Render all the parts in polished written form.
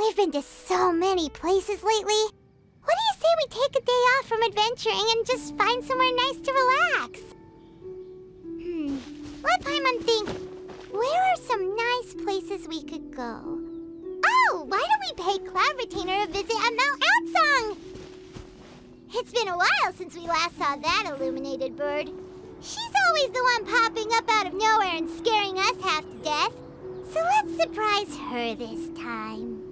We've been to so many places lately. What do you say we take a day off from adventuring and just find somewhere nice to relax? Let Paimon think. Where are some nice places we could go? Oh, why don't we pay Cloud Retainer a visit at Mount Outsong? It's been a while since we last saw that illuminated bird. She's always the one popping up out of nowhere and scaring us half to death. So let's surprise her this time.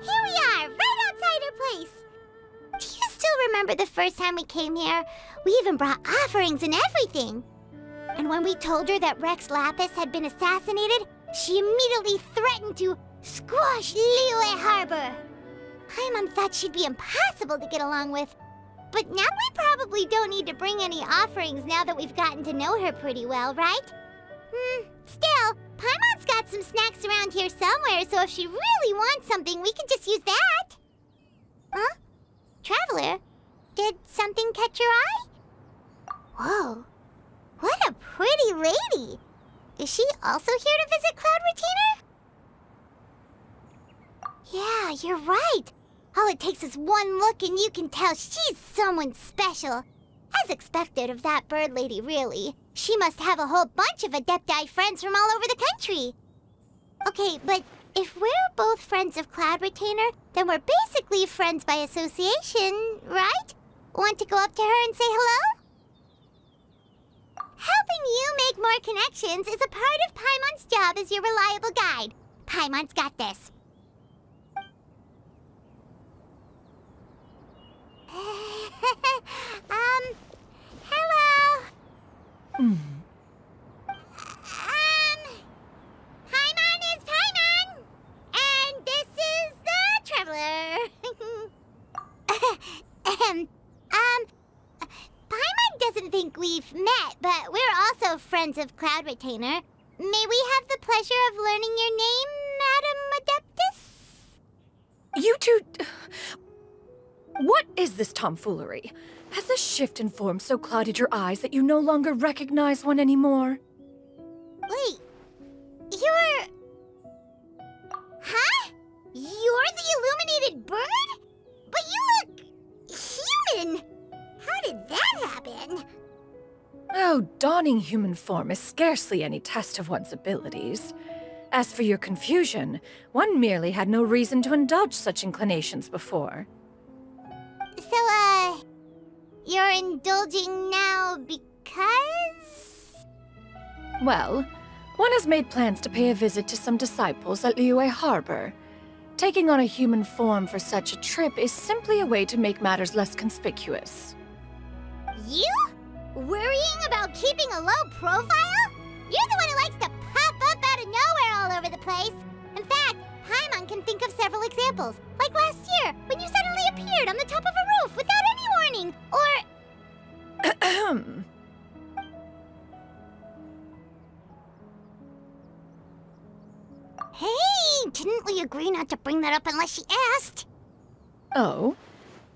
Here we are, right outside her place. Do you still remember the first time we came here? We even brought offerings and everything. And when we told her that Rex Lapis had been assassinated, she immediately threatened to squash Liyue Harbor. Paimon thought she'd be impossible to get along with. But now we probably don't need to bring any offerings now that we've gotten to know her pretty well, right? Still, Paimon's got some snacks around here somewhere, so if she really wants something, we can just use that. Huh? Traveler, did something catch your eye? Whoa, what a pretty lady. Is she also here to visit Cloud Retainer? Yeah, you're right. All it takes is one look and you can tell she's someone special. As expected of that bird lady, really. She must have a whole bunch of Adepti friends from all over the country. Okay, but if we're both friends of Cloud Retainer, then we're basically friends by association, right? Want to go up to her and say hello? Helping you make more connections is a part of Paimon's job as your reliable guide. Paimon's got this. Hello? Paimon is Paimon! And this is the Traveler. Paimon doesn't think we've met, but we're also friends of Cloud Retainer. May we have the pleasure of learning your name, Madam Adeptus? You two... What is this tomfoolery? Has this shift in form so clouded your eyes that you no longer recognize one anymore? Wait, you're... Huh? You're the illuminated bird? But you look... human! How did that happen? Oh, donning human form is scarcely any test of one's abilities. As for your confusion, one merely had no reason to indulge such inclinations before. So, you're indulging now because? Well, one has made plans to pay a visit to some disciples at Liyue Harbor. Taking on a human form for such a trip is simply a way to make matters less conspicuous. You? Worrying about keeping a low profile? You're the one who likes to pop up out of nowhere all over the place. In fact, Paimon can think of several examples. Like last year, when you suddenly appeared on the top of a roof without any warning, or... Hey, didn't we agree not to bring that up unless she asked? Oh?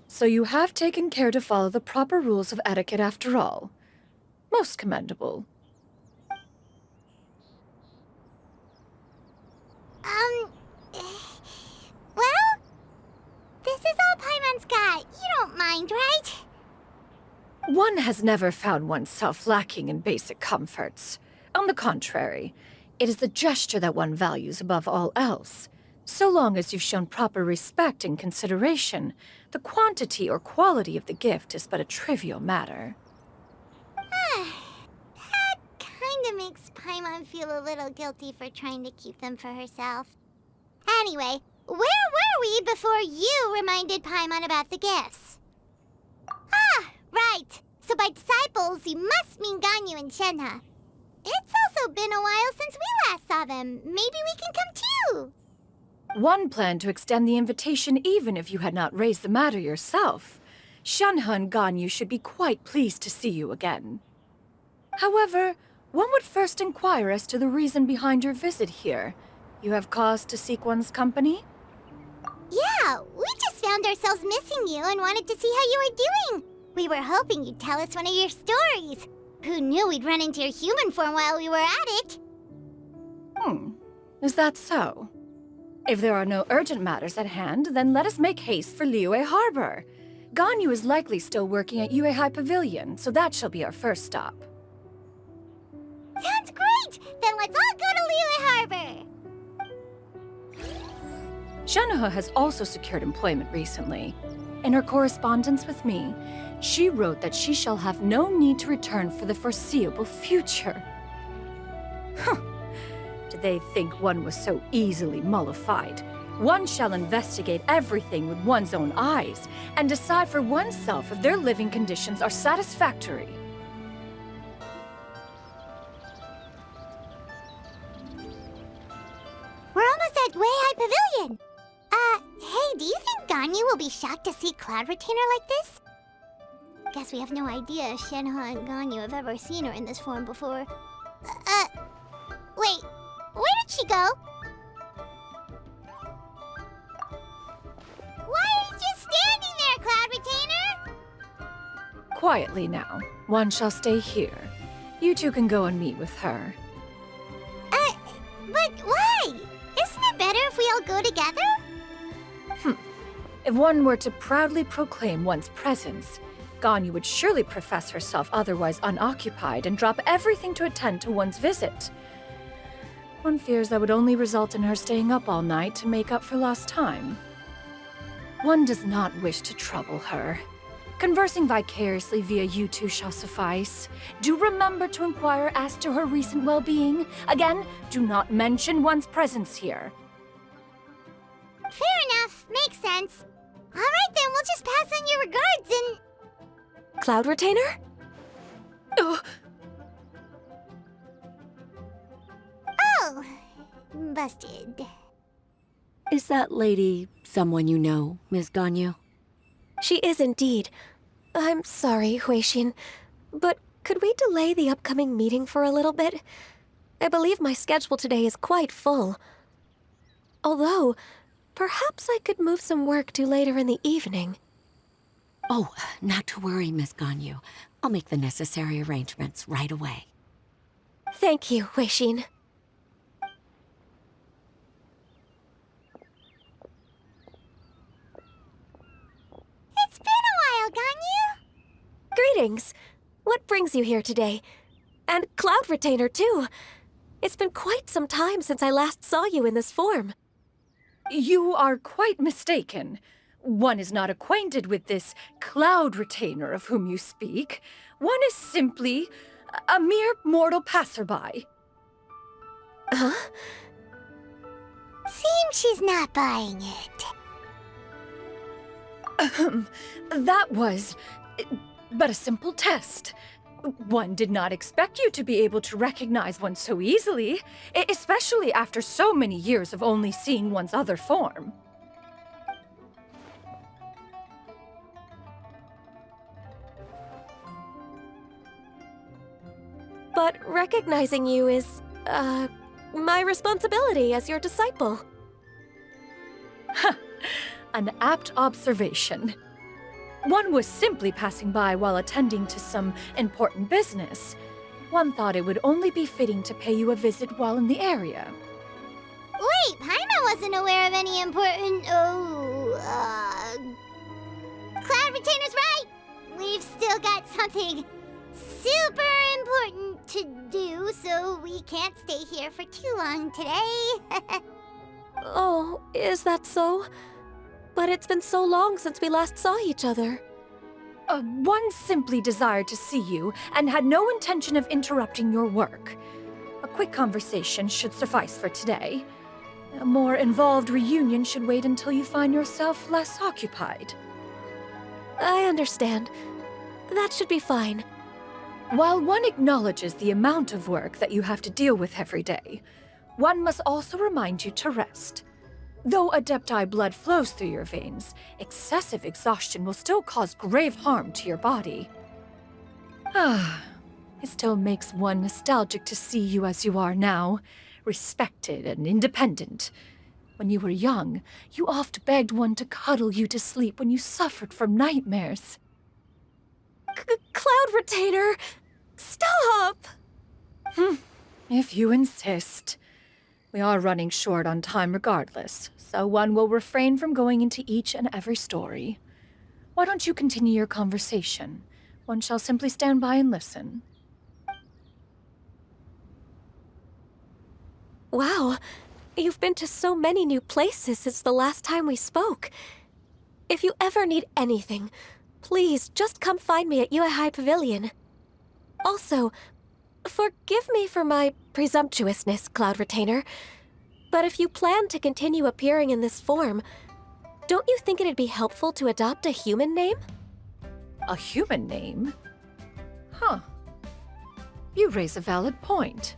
So you have taken care to follow the proper rules of etiquette after all. Most commendable. Well, this is all Paimon's got. You don't mind, right? One has never found oneself lacking in basic comforts. On the contrary, it is the gesture that one values above all else. So long as you've shown proper respect and consideration, the quantity or quality of the gift is but a trivial matter. That kinda makes Paimon feel a little guilty for trying to keep them for herself. Anyway, where were we before you reminded Paimon about the gifts? Ah, right. So by disciples, you must mean Ganyu and Shenhe. It's also been a while since we last saw them. Maybe we can come too. One planned to extend the invitation even if you had not raised the matter yourself. Shenhe and Ganyu should be quite pleased to see you again. However, one would first inquire as to the reason behind your visit here. You have cause to seek one's company? Yeah, we just found ourselves missing you and wanted to see how you were doing. We were hoping you'd tell us one of your stories. Who knew we'd run into your human form while we were at it? Is that so? If there are no urgent matters at hand, then let us make haste for Liyue Harbor. Ganyu is likely still working at Yuehai Pavilion, so that shall be our first stop. Sounds great! Then let's all go to Liyue Harbor! Shenoha has also secured employment recently. In her correspondence with me, she wrote that she shall have no need to return for the foreseeable future. Huh. Did they think one was so easily mollified? One shall investigate everything with one's own eyes and decide for oneself if their living conditions are satisfactory. We're almost at Yuehai Pavilion! Hey, do you think Ganyu will be shocked to see Cloud Retainer like this? Guess we have no idea if Shenoha and Ganyu have ever seen her in this form before. Wait, where did she go? Why are you just standing there, Cloud Retainer? Quietly now. One shall stay here. You two can go and meet with her. But why? Isn't it better if we all go together? If one were to proudly proclaim one's presence, Ganyu would surely profess herself otherwise unoccupied and drop everything to attend to one's visit. One fears that would only result in her staying up all night to make up for lost time. One does not wish to trouble her. Conversing vicariously via you two shall suffice. Do remember to inquire as to her recent well-being. Again, do not mention one's presence here. Fair enough. Makes sense. All right then, we'll just pass on your regards and... Cloud Retainer? Oh, busted. Is that lady someone you know, Miss Ganyu? She is indeed. I'm sorry, Huixin, but could we delay the upcoming meeting for a little bit? I believe my schedule today is quite full. Although, perhaps I could move some work to later in the evening. Oh, not to worry, Miss Ganyu. I'll make the necessary arrangements right away. Thank you, Huixin. It's been a while, Ganyu. Greetings. What brings you here today? And Cloud Retainer, too. It's been quite some time since I last saw you in this form. You are quite mistaken. One is not acquainted with this Cloud Retainer of whom you speak. One is simply a mere mortal passerby. Huh? Seems she's not buying it. That was but a simple test. One did not expect you to be able to recognize one so easily, especially after so many years of only seeing one's other form. But recognizing you is, my responsibility as your disciple. An apt observation. One was simply passing by while attending to some important business. One thought it would only be fitting to pay you a visit while in the area. Wait, Paimon wasn't aware of any important... Cloud Retainer's right! We've still got something super important to do, so we can't stay here for too long today. Oh, is that so? But it's been so long since we last saw each other. One simply desired to see you and had no intention of interrupting your work. A quick conversation should suffice for today. A more involved reunion should wait until you find yourself less occupied. I understand. That should be fine. While one acknowledges the amount of work that you have to deal with every day, one must also remind you to rest. Though Adepti blood flows through your veins, excessive exhaustion will still cause grave harm to your body. It still makes one nostalgic to see you as you are now, respected and independent. When you were young, you oft begged one to cuddle you to sleep when you suffered from nightmares. Cloud Retainer! Stop! If you insist. We are running short on time regardless, so one will refrain from going into each and every story. Why don't you continue your conversation? One shall simply stand by and listen. Wow, you've been to so many new places since the last time we spoke. If you ever need anything, please just come find me at Yuehai Pavilion. Also, forgive me for my presumptuousness, Cloud Retainer, but if you plan to continue appearing in this form, don't you think it'd be helpful to adopt a human name? A human name? Huh. You raise a valid point.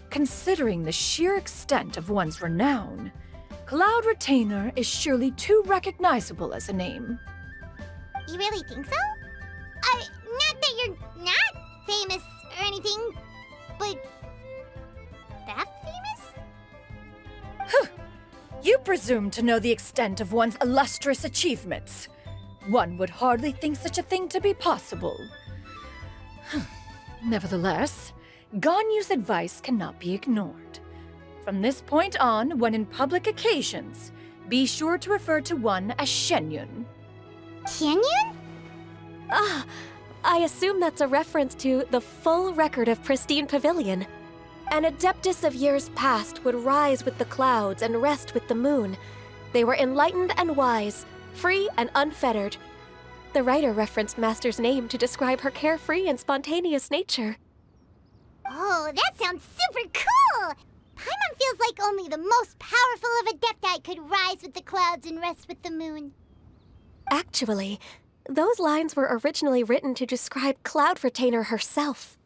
Considering the sheer extent of one's renown, Cloud Retainer is surely too recognizable as a name. You really think so? Not that you're not famous or anything, but that famous? You presume to know the extent of one's illustrious achievements. One would hardly think such a thing to be possible. Nevertheless, Ganyu's advice cannot be ignored. From this point on, when in public occasions, be sure to refer to one as Sянь Юнь. Sянь Yun? Ah, I assume that's a reference to the full record of Pristine Pavilion. An adeptus of years past would rise with the clouds and rest with the moon. They were enlightened and wise, free and unfettered. The writer referenced Master's name to describe her carefree and spontaneous nature. Oh, that sounds super cool! Paimon feels like only the most powerful of Adepti could rise with the clouds and rest with the moon. Actually, those lines were originally written to describe Cloud Retainer herself.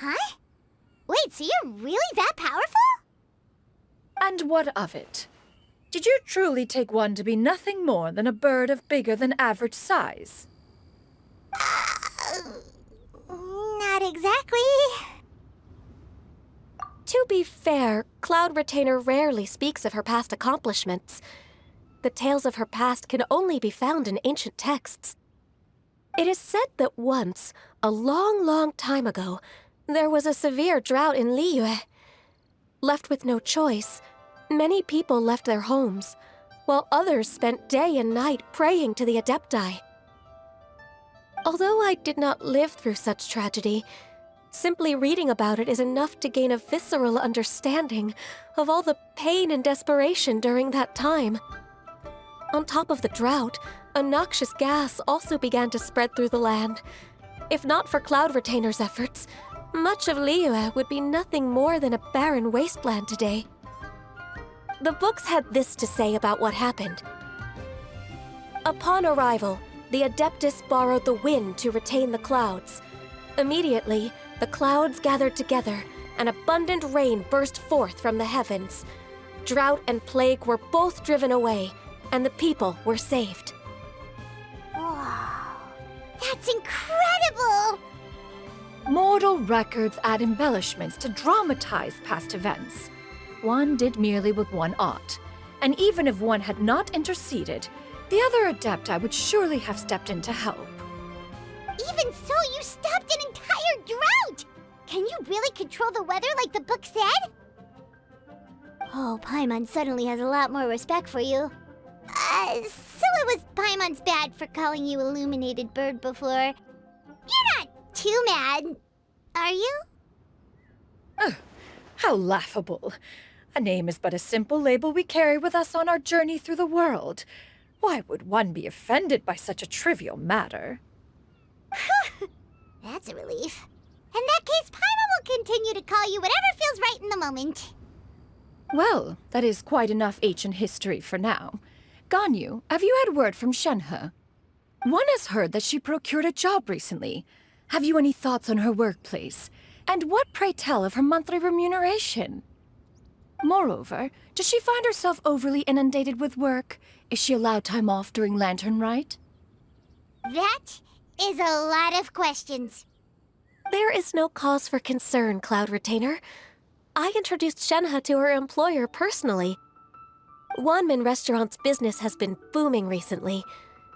Huh? Wait, so you're really that powerful? And what of it? Did you truly take one to be nothing more than a bird of bigger than average size? Not exactly. To be fair, Cloud Retainer rarely speaks of her past accomplishments. The tales of her past can only be found in ancient texts. It is said that once, a long, long time ago, there was a severe drought in Liyue. Left with no choice, many people left their homes, while others spent day and night praying to the Adepti. Although I did not live through such tragedy, simply reading about it is enough to gain a visceral understanding of all the pain and desperation during that time. On top of the drought, a noxious gas also began to spread through the land. If not for Cloud Retainer's efforts, much of Liyue would be nothing more than a barren wasteland today. The books had this to say about what happened. Upon arrival, the Adeptus borrowed the wind to retain the clouds. Immediately, the clouds gathered together, and abundant rain burst forth from the heavens. Drought and plague were both driven away, and the people were saved. Wow, that's incredible! Mortal records add embellishments to dramatize past events. One did merely what one ought, and even if one had not interceded, the other Adepti would surely have stepped in to help. Even so, you stopped an entire drought! Can you really control the weather like the book said? Oh, Paimon suddenly has a lot more respect for you. So it was Paimon's bad for calling you Illuminated Bird before. You're not too mad, are you? How laughable. A name is but a simple label we carry with us on our journey through the world. Why would one be offended by such a trivial matter? That's a relief. In that case, Paimon will continue to call you whatever feels right in the moment. Well, that is quite enough ancient history for now. Ganyu, have you had word from Shenhe? One has heard that she procured a job recently. Have you any thoughts on her workplace? And what, pray tell, of her monthly remuneration? Moreover, does she find herself overly inundated with work? Is she allowed time off during Lantern Rite? That is a lot of questions. There is no cause for concern, Cloud Retainer. I introduced Shenhe to her employer personally. Wanmin Restaurant's business has been booming recently.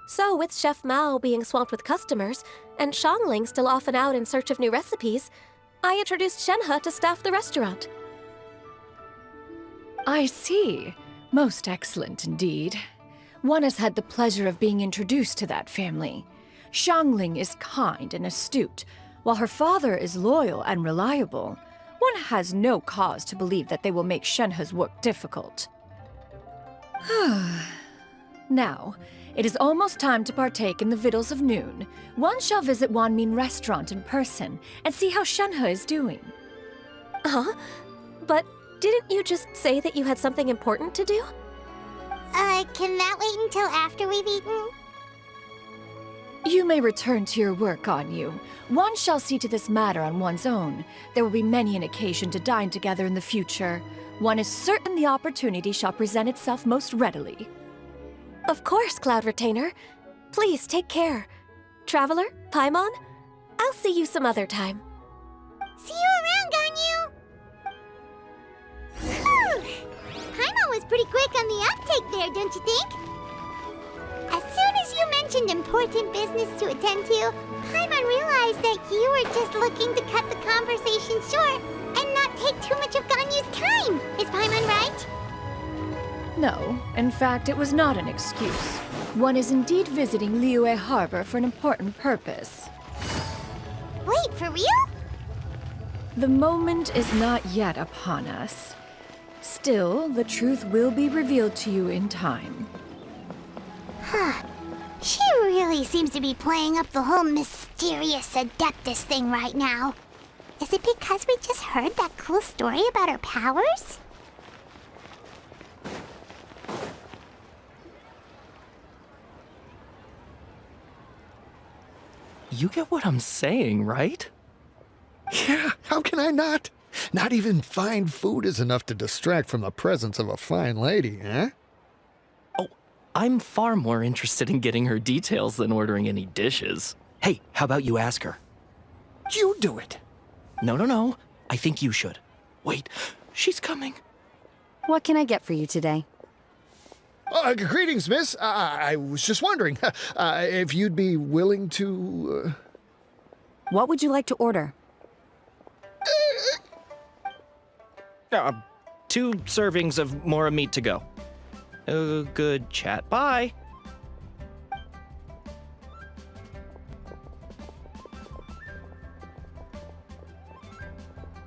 So with Chef Mao being swamped with customers, and Shangling still off and out in search of new recipes, I introduced Shenhe to staff the restaurant. I see. Most excellent indeed. One has had the pleasure of being introduced to that family. Xiangling is kind and astute, while her father is loyal and reliable. One has no cause to believe that they will make Shenhe's work difficult. Now, it is almost time to partake in the victuals of noon. One shall visit Wanmin restaurant in person and see how Shenhe is doing. Huh? But didn't you just say that you had something important to do? Can that wait until after we've eaten? You may return to your work, Ganyu. One shall see to this matter on one's own. There will be many an occasion to dine together in the future. One is certain the opportunity shall present itself most readily. Of course, Cloud Retainer. Please take care. Traveler, Paimon, I'll see you some other time. See you around, Ganyu! Whew! Paimon was pretty quick on the uptake there, don't you think? As soon as you mentioned important business to attend to, Paimon realized that you were just looking to cut the conversation short and not take too much of Ganyu's time. Is Paimon right? No, in fact, it was not an excuse. One is indeed visiting Liyue Harbor for an important purpose. Wait, for real? The moment is not yet upon us. Still, the truth will be revealed to you in time. Huh. She really seems to be playing up the whole mysterious Adeptus thing right now. Is it because we just heard that cool story about her powers? You get what I'm saying, right? Yeah, how can I not? Not even fine food is enough to distract from the presence of a fine lady, eh? Oh, I'm far more interested in getting her details than ordering any dishes. Hey, how about you ask her? You do it. No. I think you should. Wait, she's coming. What can I get for you today? Greetings, miss. I was just wondering if you'd be willing to... What would you like to order? 2 servings of more meat to go. Good chat. Bye.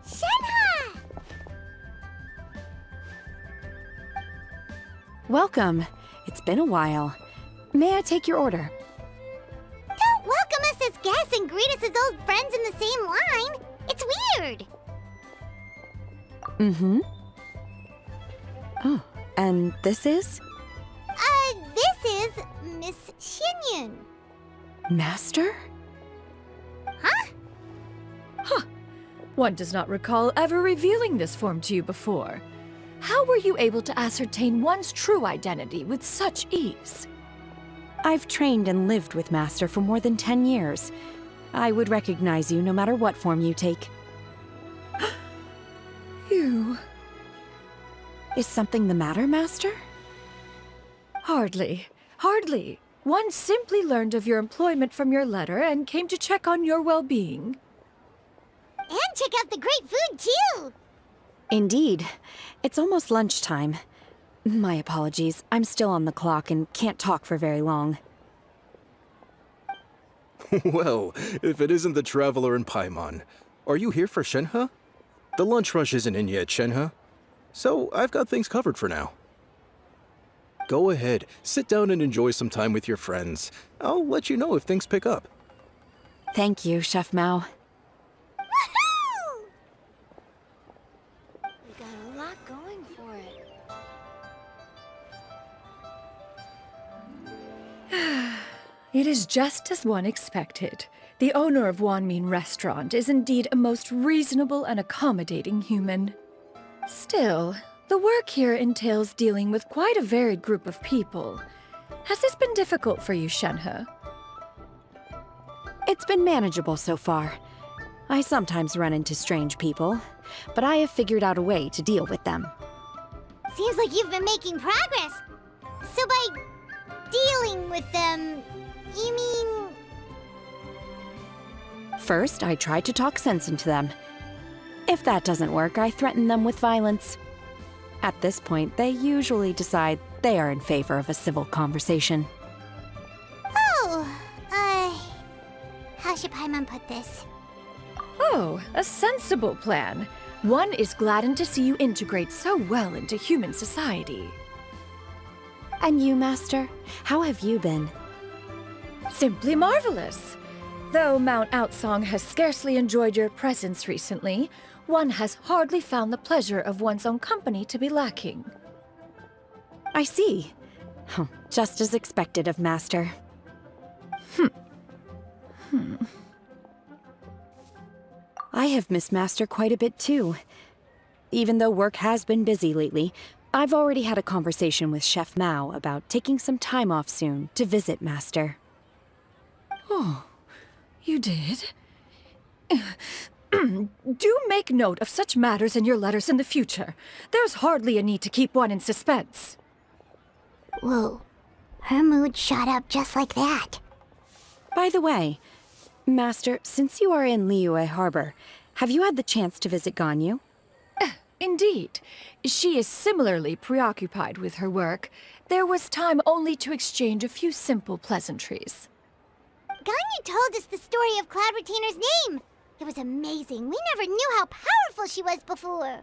Shenhe! Welcome. It's been a while. May I take your order? Don't welcome us as guests and greet us as old friends in the same line. It's weird. Mm-hmm. Oh, and this is? This is Miss Sянь Юнь. Master? Huh? One does not recall ever revealing this form to you before. How were you able to ascertain one's true identity with such ease? I've trained and lived with Master for more than 10 years. I would recognize you no matter what form you take. You... Is something the matter, Master? Hardly. One simply learned of your employment from your letter and came to check on your well-being. And check out the great food, too! Indeed. It's almost lunchtime. My apologies. I'm still on the clock and can't talk for very long. Well, if it isn't the Traveler and Paimon, are you here for Shenhe? The lunch rush isn't in yet, Shenhe. So I've got things covered for now. Go ahead, sit down and enjoy some time with your friends. I'll let you know if things pick up. Thank you, Chef Mao. Woohoo! We got a lot going for it. It is just as one expected. The owner of Wanmin Restaurant is indeed a most reasonable and accommodating human. Still, the work here entails dealing with quite a varied group of people. Has this been difficult for you, Shenhe? It's been manageable so far. I sometimes run into strange people, but I have figured out a way to deal with them. Seems like you've been making progress. So by dealing with them, you mean... First, I try to talk sense into them. If that doesn't work, I threaten them with violence. At this point, they usually decide they are in favor of a civil conversation. Oh, how should Paimon put this? Oh, a sensible plan. One is gladdened to see you integrate so well into human society. And you, Master? How have you been? Simply marvelous. Though Mount Outsong has scarcely enjoyed your presence recently, one has hardly found the pleasure of one's own company to be lacking. I see. Just as expected of Master. I have missed Master quite a bit too. Even though work has been busy lately, I've already had a conversation with Chef Mao about taking some time off soon to visit Master. Oh, you did? Do make note of such matters in your letters in the future. There's hardly a need to keep one in suspense. Whoa, her mood shot up just like that. By the way, Master, since you are in Liyue Harbor, have you had the chance to visit Ganyu? Indeed. She is similarly preoccupied with her work. There was time only to exchange a few simple pleasantries. Ganyu told us the story of Cloud Retainer's name. It was amazing. We never knew how powerful she was before.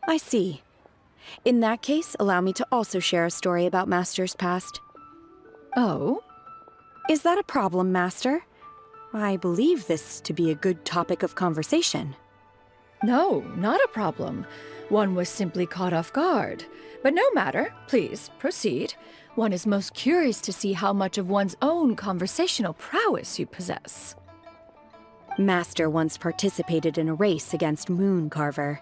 I see. In that case, allow me to also share a story about Master's past. Oh? Is that a problem, Master? I believe this to be a good topic of conversation. No, not a problem. One was simply caught off guard. But no matter. Please, proceed. One is most curious to see how much of one's own conversational prowess you possess. Master once participated in a race against Mooncarver.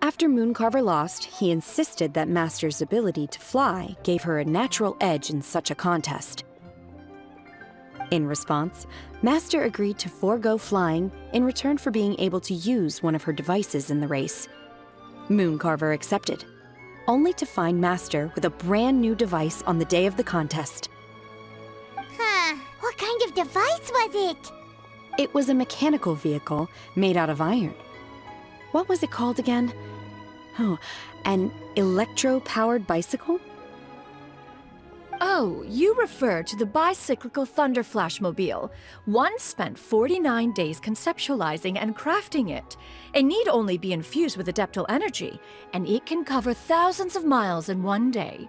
After Mooncarver lost, he insisted that Master's ability to fly gave her a natural edge in such a contest. In response, Master agreed to forego flying in return for being able to use one of her devices in the race. Mooncarver accepted, only to find Master with a brand new device on the day of the contest. Huh, what kind of device was it? It was a mechanical vehicle made out of iron. What was it called again? Oh, an electro-powered bicycle? Oh, you refer to the bicyclical Thunder Flashmobile. One spent 49 days conceptualizing and crafting it. It need only be infused with adeptal energy, and it can cover thousands of miles in one day.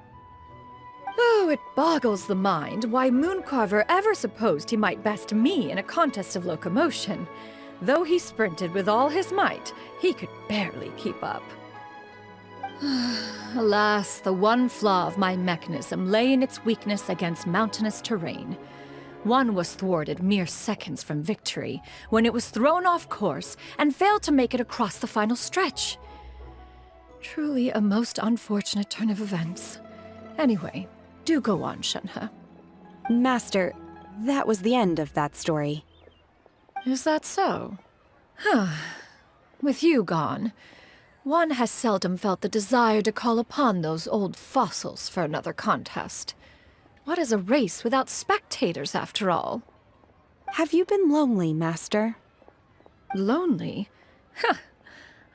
Oh, it boggles the mind why Mooncarver ever supposed he might best me in a contest of locomotion. Though he sprinted with all his might, he could barely keep up. Alas, the one flaw of my mechanism lay in its weakness against mountainous terrain. One was thwarted mere seconds from victory, when it was thrown off course and failed to make it across the final stretch. Truly a most unfortunate turn of events. Anyway, do go on, Shenhe. Master, that was the end of that story. Is that so? With you gone, one has seldom felt the desire to call upon those old fossils for another contest. What is a race without spectators, after all? Have you been lonely, Master? Lonely?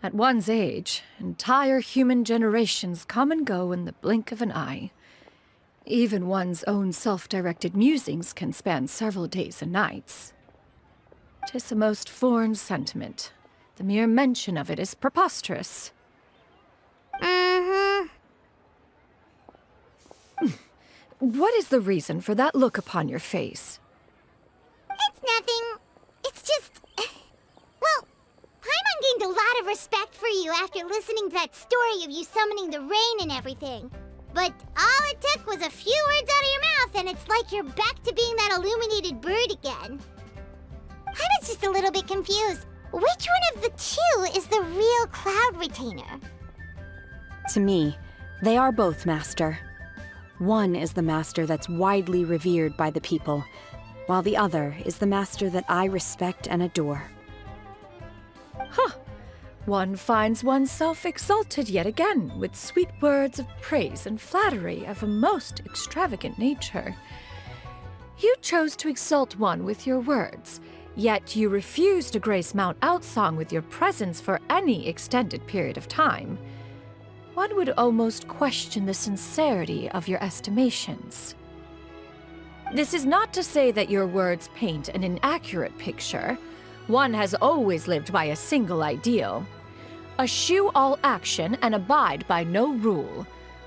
At one's age, entire human generations come and go in the blink of an eye. Even one's own self-directed musings can span several days and nights. 'Tis a most foreign sentiment. The mere mention of it is preposterous. What is the reason for that look upon your face? It's nothing. It's just... Well, Paimon gained a lot of respect for you after listening to that story of you summoning the rain and everything. But all it took was a few words out of your mouth and it's like you're back to being that illuminated bird again. I was just a little bit confused. Which one of the two is the real Cloud Retainer? To me, they are both, Master. One is the Master that's widely revered by the people, while the other is the Master that I respect and adore. One finds oneself exalted yet again with sweet words of praise and flattery of a most extravagant nature. You chose to exalt one with your words, yet you refuse to grace Mount Outsong with your presence for any extended period of time. One would almost question the sincerity of your estimations. This is not to say that your words paint an inaccurate picture. One has always lived by a single ideal. Eschew all action and abide by no rule.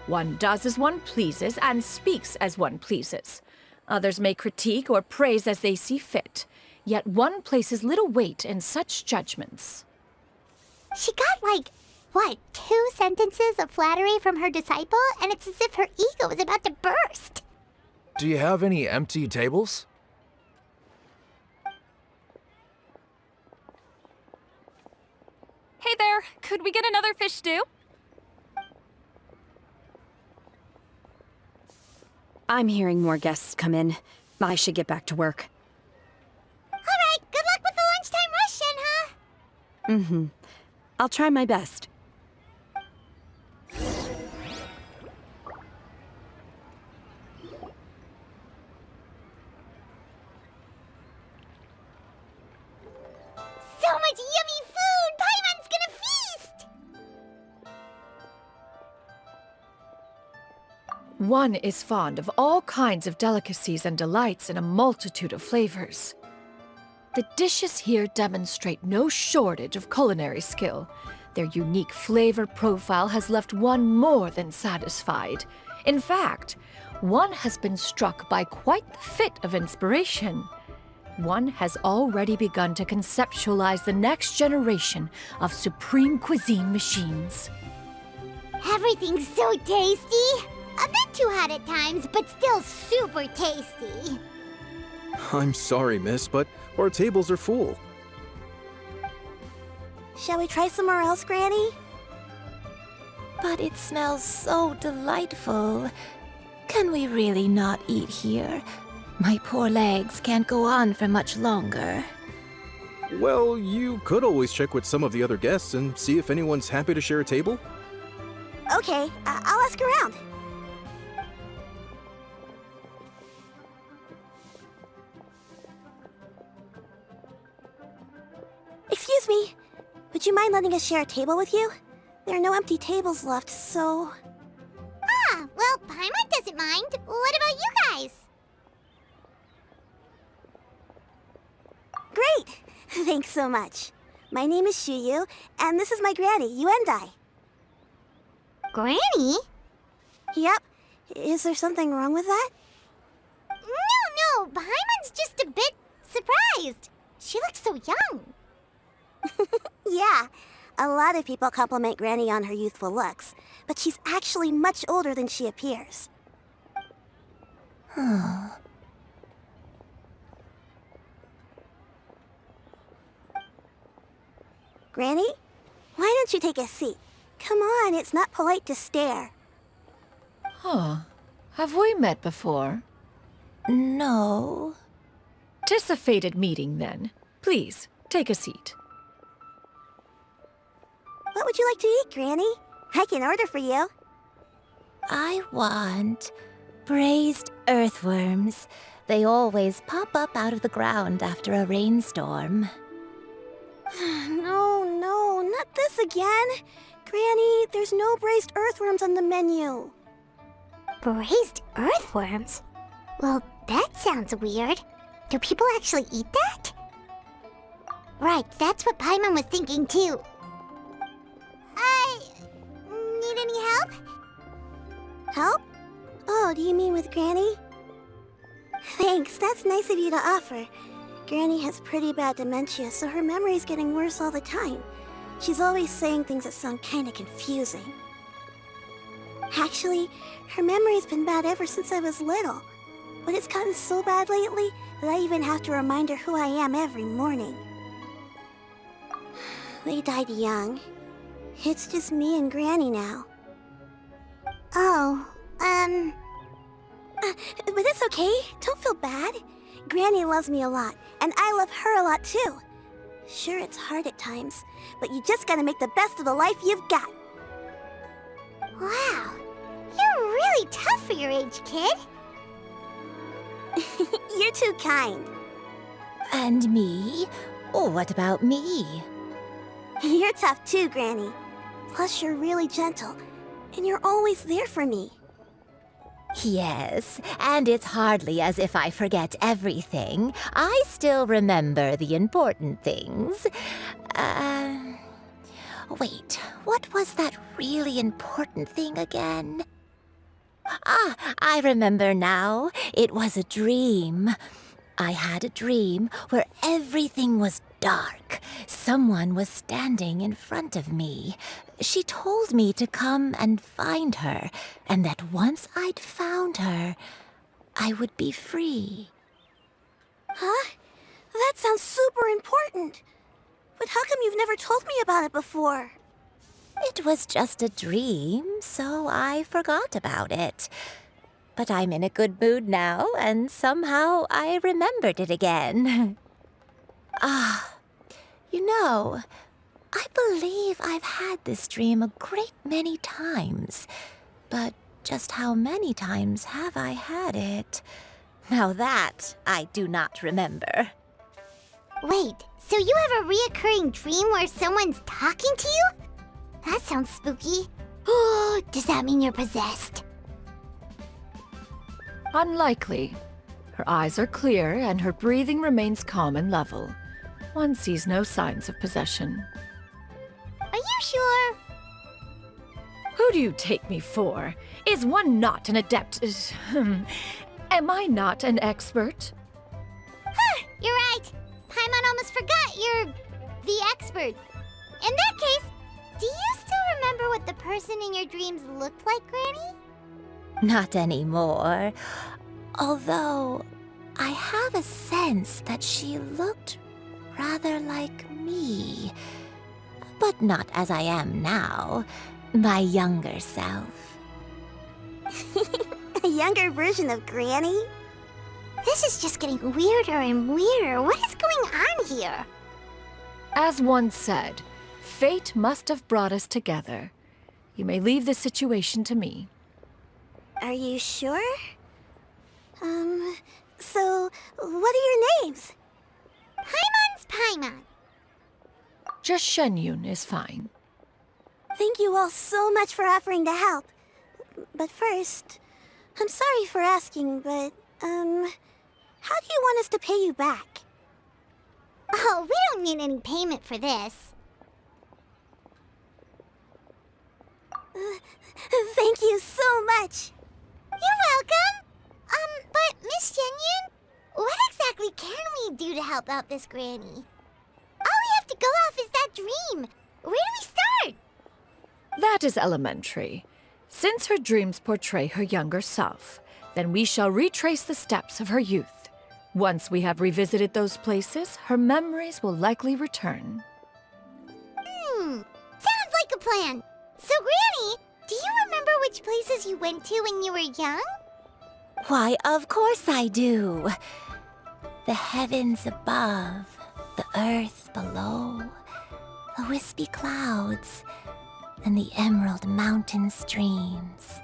One does as one pleases and speaks as one pleases. Others may critique or praise as they see fit, yet one places little weight in such judgments. She got like, what, 2 sentences of flattery from her disciple, and it's as if her ego is about to burst. Do you have any empty tables? Hey there, could we get another fish stew? I'm hearing more guests come in. I should get back to work. All right, good luck with the lunchtime rush, Shenhe. Mm-hmm. I'll try my best. So much yummy food! Paimon's gonna feast! One is fond of all kinds of delicacies and delights in a multitude of flavors. The dishes here demonstrate no shortage of culinary skill. Their unique flavor profile has left one more than satisfied. In fact, one has been struck by quite the fit of inspiration. One has already begun to conceptualize the next generation of supreme cuisine machines. Everything's so tasty! A bit too hot at times, but still super tasty. I'm sorry, miss, but our tables are full. Shall we try somewhere else, Granny? But it smells so delightful. Can we really not eat here? My poor legs can't go on for much longer. Well, you could always check with some of the other guests and see if anyone's happy to share a table. Okay, I'll ask around. Excuse me. Would you mind letting us share a table with you? There are no empty tables left, so... Ah, well, Paimon doesn't mind. What about you guys? Great! Thanks so much. My name is Shuyu, and this is my granny, Yuendai. Granny? Yep. Is there something wrong with that? No, Paimon's just a bit surprised. She looks so young. Yeah, a lot of people compliment Granny on her youthful looks, but she's actually much older than she appears. Granny? Why don't you take a seat? Come on, it's not polite to stare. Huh. Have we met before? No. 'Tis a fated meeting, then. Please, take a seat. What would you like to eat, Granny? I can order for you. I want braised earthworms. They always pop up out of the ground after a rainstorm. No, not this again. Granny, there's no braised earthworms on the menu. Braised earthworms? Well, that sounds weird. Do people actually eat that? Right, that's what Paimon was thinking too. Need any help? Help? Oh, do you mean with Granny? Thanks, that's nice of you to offer. Granny has pretty bad dementia, so her memory's getting worse all the time. She's always saying things that sound kinda confusing. Actually, her memory's been bad ever since I was little. But it's gotten so bad lately that I even have to remind her who I am every morning. They died young. It's just me and Granny now. Oh, but it's okay. Don't feel bad. Granny loves me a lot, and I love her a lot too. Sure, it's hard at times, but you just gotta make the best of the life you've got. Wow, you're really tough for your age, kid. You're too kind. And me? Oh, what about me? You're tough too, Granny. Plus, you're really gentle. And you're always there for me. Yes, and it's hardly as if I forget everything. I still remember the important things. Wait, what was that really important thing again? Ah, I remember now. It was a dream. I had a dream where everything was dark. Someone was standing in front of me. She told me to come and find her, and that once I'd found her, I would be free. Huh? That sounds super important. But how come you've never told me about it before? It was just a dream, so I forgot about it. But I'm in a good mood now, and somehow I remembered it again. You know, I believe I've had this dream a great many times. But just how many times have I had it? Now that I do not remember. Wait, so you have a reoccurring dream where someone's talking to you? That sounds spooky. Oh, does that mean you're possessed? Unlikely. Her eyes are clear and her breathing remains calm and level. One sees no signs of possession. Are you sure? Who do you take me for? Is one not an adept? Am I not an expert? Huh, you're right. Paimon almost forgot you're the expert. In that case, do you still remember what the person in your dreams looked like, Granny? Not anymore. Although, I have a sense that she looked rather like me. But not as I am now. My younger self. A younger version of Granny? This is just getting weirder and weirder. What is going on here? As one said, fate must have brought us together. You may leave the situation to me. Are you sure? So, what are your names? Paimon's Paimon. Just Shen Yun is fine. Thank you all so much for offering to help. But first, I'm sorry for asking, but, how do you want us to pay you back? Oh, we don't need any payment for this. Thank you so much. You're welcome. But Miss Shen Yun, what exactly can we do to help out this granny? All we have to go off is that dream. Where do we start? That is elementary. Since her dreams portray her younger self, then we shall retrace the steps of her youth. Once we have revisited those places, her memories will likely return. Sounds like a plan. So, Granny, do you remember which places you went to when you were young? Why, of course I do. The heavens above, the earth below, the wispy clouds, and the emerald mountain streams.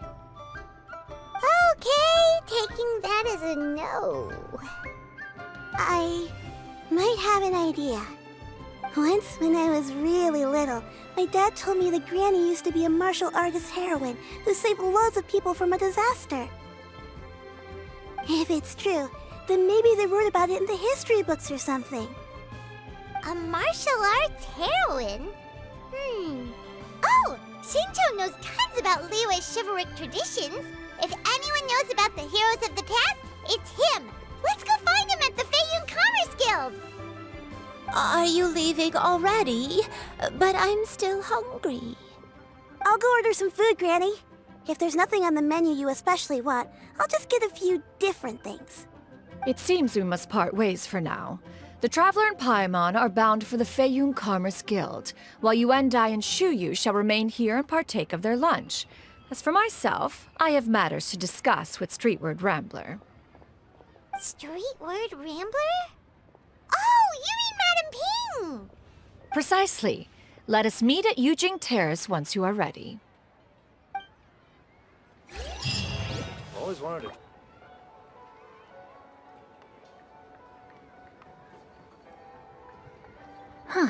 Okay, taking that as a no. I might have an idea. Once, when I was really little, my dad told me that Granny used to be a martial artist heroine who saved loads of people from a disaster. If it's true, then maybe they wrote about it in the history books or something. A martial arts heroine? Oh, Shinto knows tons about Liyue's chivalric traditions. If anyone knows about the heroes of the past, it's him. Let's go find him at the Feiyun Commerce Guild. Are you leaving already? But I'm still hungry. I'll go order some food, Granny. If there's nothing on the menu you especially want, I'll just get a few different things. It seems we must part ways for now. The Traveler and Paimon are bound for the Feiyun Commerce Guild, while Yuendai and Shuyu shall remain here and partake of their lunch. As for myself, I have matters to discuss with Streetward Rambler. Streetward Rambler? Oh, you mean Madam Ping! Precisely. Let us meet at Yujing Terrace once you are ready. Always wanted it. Huh.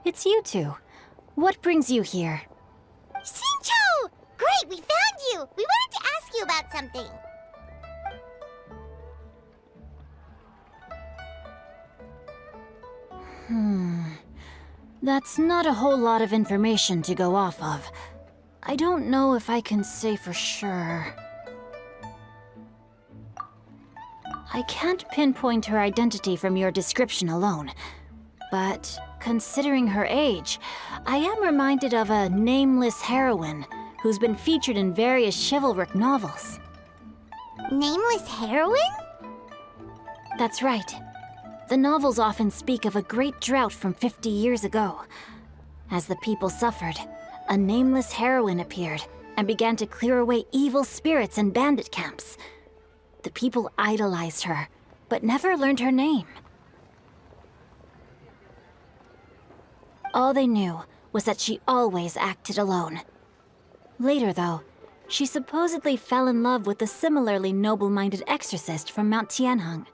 It's you two. What brings you here? Shincho! Great, we found you! We wanted to ask you about something. That's not a whole lot of information to go off of. I don't know if I can say for sure. I can't pinpoint her identity from your description alone. But considering her age, I am reminded of a nameless heroine who's been featured in various chivalric novels. Nameless heroine? That's right. The novels often speak of a great drought from 50 years ago. As the people suffered, a nameless heroine appeared and began to clear away evil spirits and bandit camps. The people idolized her, but never learned her name. All they knew was that she always acted alone. Later, though, she supposedly fell in love with a similarly noble-minded exorcist from Mount Tianheng.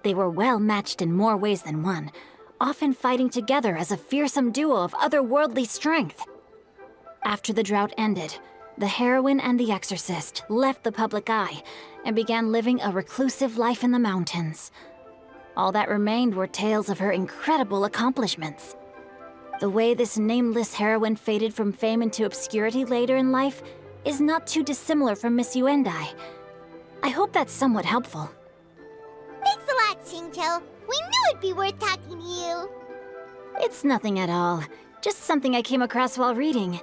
They were well matched in more ways than one, often fighting together as a fearsome duo of otherworldly strength. After the drought ended, the heroine and the exorcist left the public eye and began living a reclusive life in the mountains. All that remained were tales of her incredible accomplishments. The way this nameless heroine faded from fame into obscurity later in life is not too dissimilar from Miss Yuendai. I hope that's somewhat helpful. Thanks a lot, Xingqiu. We knew it'd be worth talking to you. It's nothing at all. Just something I came across while reading.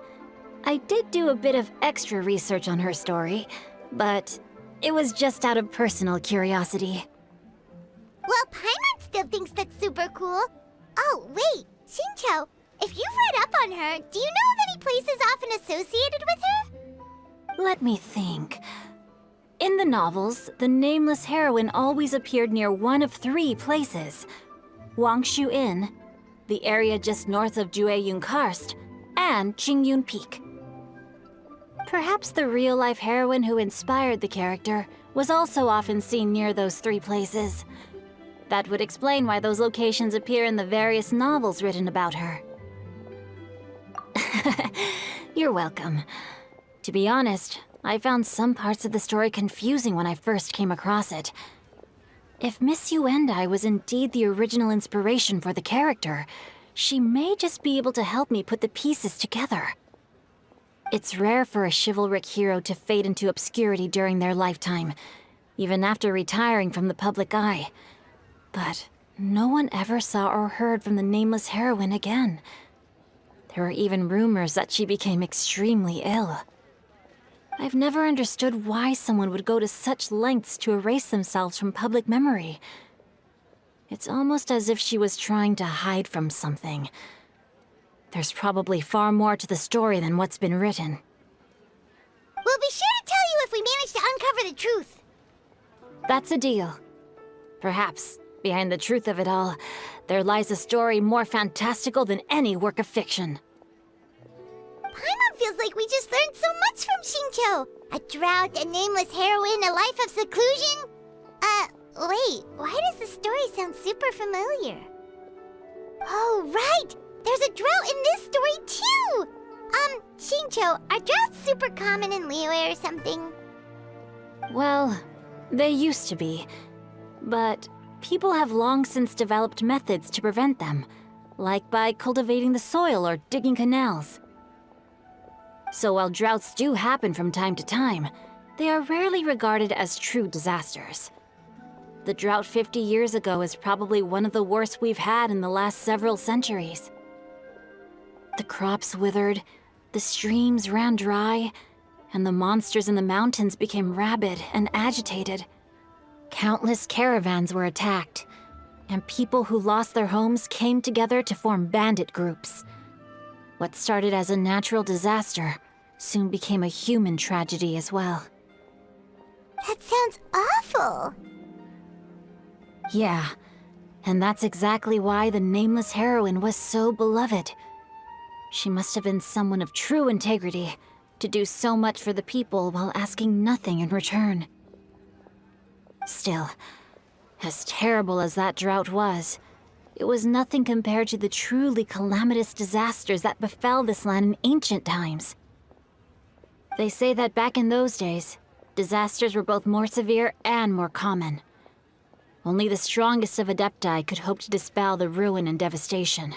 I did do a bit of extra research on her story, but it was just out of personal curiosity. Well, Paimon still thinks that's super cool. Oh, wait, Xingqiu, if you've read up on her, do you know of any places often associated with her? Let me think. In the novels, the nameless heroine always appeared near one of 3 places. Wangshu Inn, the area just north of Jueyun Karst, and Qingyun Peak. Perhaps the real-life heroine who inspired the character was also often seen near those 3 places. That would explain why those locations appear in the various novels written about her. You're welcome. To be honest, I found some parts of the story confusing when I first came across it. If Miss Yuendai was indeed the original inspiration for the character, she may just be able to help me put the pieces together. It's rare for a chivalric hero to fade into obscurity during their lifetime, even after retiring from the public eye. But no one ever saw or heard from the nameless heroine again. There were even rumors that she became extremely ill. I've never understood why someone would go to such lengths to erase themselves from public memory. It's almost as if she was trying to hide from something. There's probably far more to the story than what's been written. We'll be sure to tell you if we manage to uncover the truth. That's a deal. Perhaps, behind the truth of it all, there lies a story more fantastical than any work of fiction. Paimon feels like we just learned so much from Xingqiu. A drought, a nameless heroine, a life of seclusion. Wait, why does the story sound super familiar? Oh, right! There's a drought in this story, too! Xingqiu, are droughts super common in Liyue or something? Well, they used to be. But people have long since developed methods to prevent them, like by cultivating the soil or digging canals. So while droughts do happen from time to time, they are rarely regarded as true disasters. The drought 50 years ago is probably one of the worst we've had in the last several centuries. The crops withered, the streams ran dry, and the monsters in the mountains became rabid and agitated. Countless caravans were attacked, and people who lost their homes came together to form bandit groups. What started as a natural disaster soon became a human tragedy as well. That sounds awful. Yeah, and that's exactly why the nameless heroine was so beloved. She must have been someone of true integrity to do so much for the people while asking nothing in return. Still, as terrible as that drought was, it was nothing compared to the truly calamitous disasters that befell this land in ancient times. They say that back in those days, disasters were both more severe and more common. Only the strongest of Adepti could hope to dispel the ruin and devastation.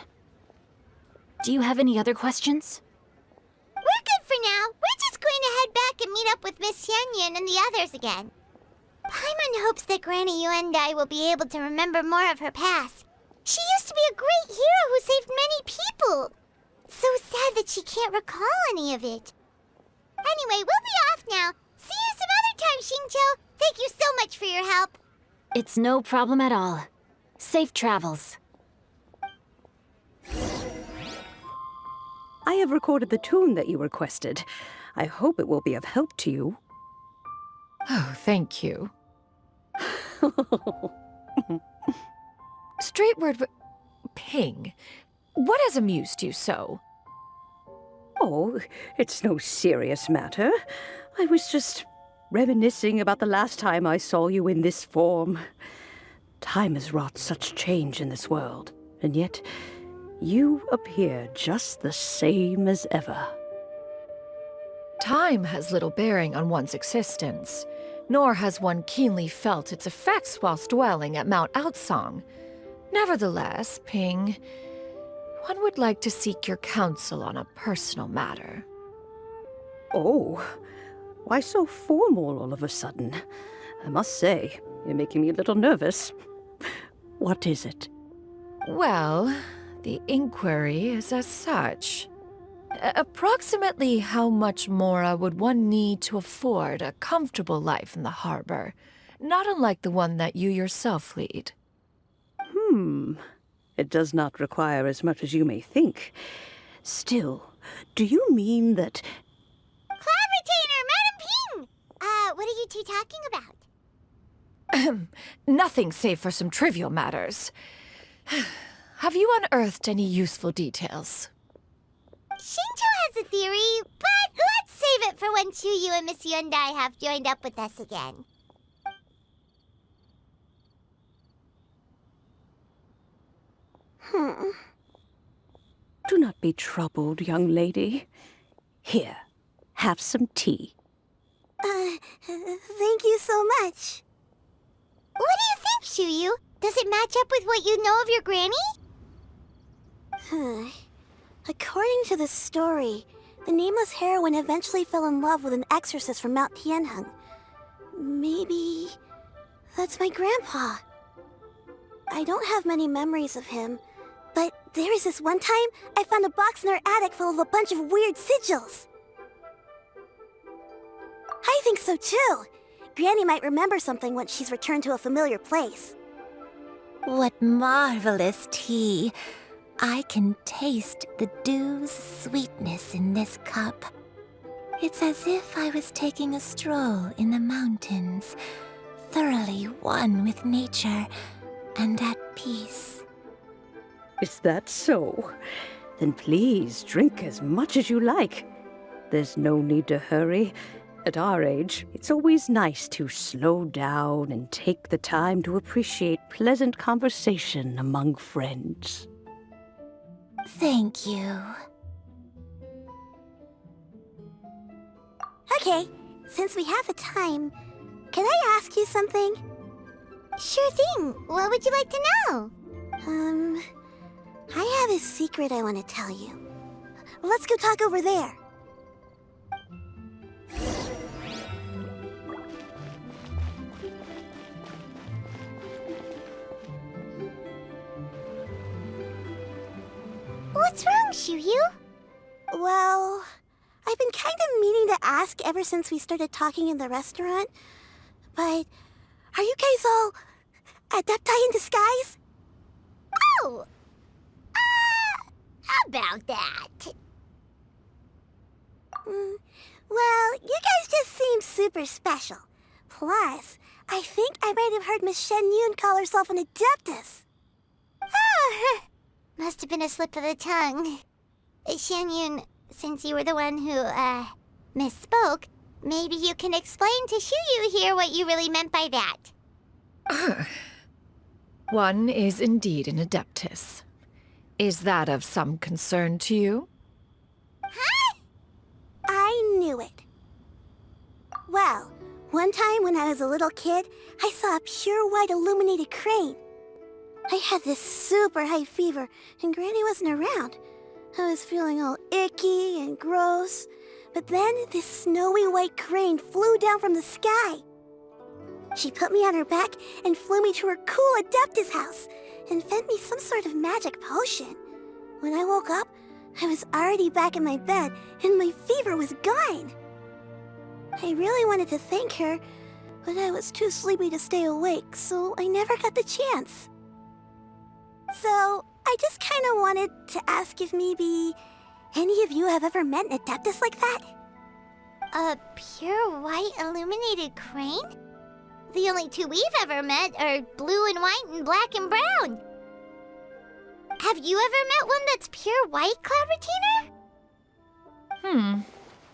Do you have any other questions? We're good for now. We're just going to head back and meet up with Miss Sянь Юнь and the others again. Paimon hopes that Granny Yuendai will be able to remember more of her past. She used to be a great hero who saved many people. So sad that she can't recall any of it. Anyway, we'll be off now. See you some other time, Xingqiu. Thank you so much for your help. It's no problem at all. Safe travels. I have recorded the tune that you requested. I hope it will be of help to you. Oh, thank you. Straightward, Ping, what has amused you so? Oh, it's no serious matter. I was just reminiscing about the last time I saw you in this form. Time has wrought such change in this world, and yet you appear just the same as ever. Time has little bearing on one's existence, nor has one keenly felt its effects whilst dwelling at Mount Outsong. Nevertheless, Ping, one would like to seek your counsel on a personal matter. Oh, why so formal all of a sudden? I must say, you're making me a little nervous. What is it? Well, the inquiry is as such. Approximately how much more would one need to afford a comfortable life in the harbor, not unlike the one that you yourself lead? It does not require as much as you may think. Still, do you mean that... Cloud Retainer, Madam Ping! What are you two talking about? Nothing save for some trivial matters. Have you unearthed any useful details? Xingqiu has a theory, but let's save it for when Chuyu and Miss Yuendai have joined up with us again. Do not be troubled, young lady. Here, have some tea. Thank you so much. What do you think, Chuyu? Does it match up with what you know of your granny? According to the story, the nameless heroine eventually fell in love with an exorcist from Mount Tianheng. Maybe that's my grandpa. I don't have many memories of him, but there was this one time I found a box in our attic full of a bunch of weird sigils. I think so too. Granny might remember something once she's returned to a familiar place. What marvelous tea. I can taste the dew's sweetness in this cup. It's as if I was taking a stroll in the mountains, thoroughly one with nature and at peace. Is that so? Then please drink as much as you like. There's no need to hurry. At our age, it's always nice to slow down and take the time to appreciate pleasant conversation among friends. Thank you. Okay, since we have the time, can I ask you something? Sure thing. What would you like to know? I have a secret I want to tell you. Let's go talk over there. What's wrong, Chuyu? Well, I've been kind of meaning to ask ever since we started talking in the restaurant. But are you guys all Adepti in disguise? Oh! About that. Well, you guys just seem super special. Plus, I think I might have heard Miss Sянь Юнь call herself an Adeptus. Oh, must have been a slip of the tongue. Sянь Юnь, since you were the one who, misspoke, maybe you can explain to Chuyu here what you really meant by that. One is indeed an Adeptus. Is that of some concern to you? Huh? I knew it. Well, one time when I was a little kid, I saw a pure white illuminated crane. I had this super high fever, and Granny wasn't around. I was feeling all icky and gross. But then this snowy white crane flew down from the sky. She put me on her back and flew me to her cool Adeptus house and fed me some sort of magic potion. When I woke up, I was already back in my bed and my fever was gone. I really wanted to thank her, but I was too sleepy to stay awake, so I never got the chance. So, I just kind of wanted to ask if maybe any of you have ever met an Adeptus like that? A pure white illuminated crane? The only two we've ever met are blue and white and black and brown. Have you ever met one that's pure white, Cloud Retainer?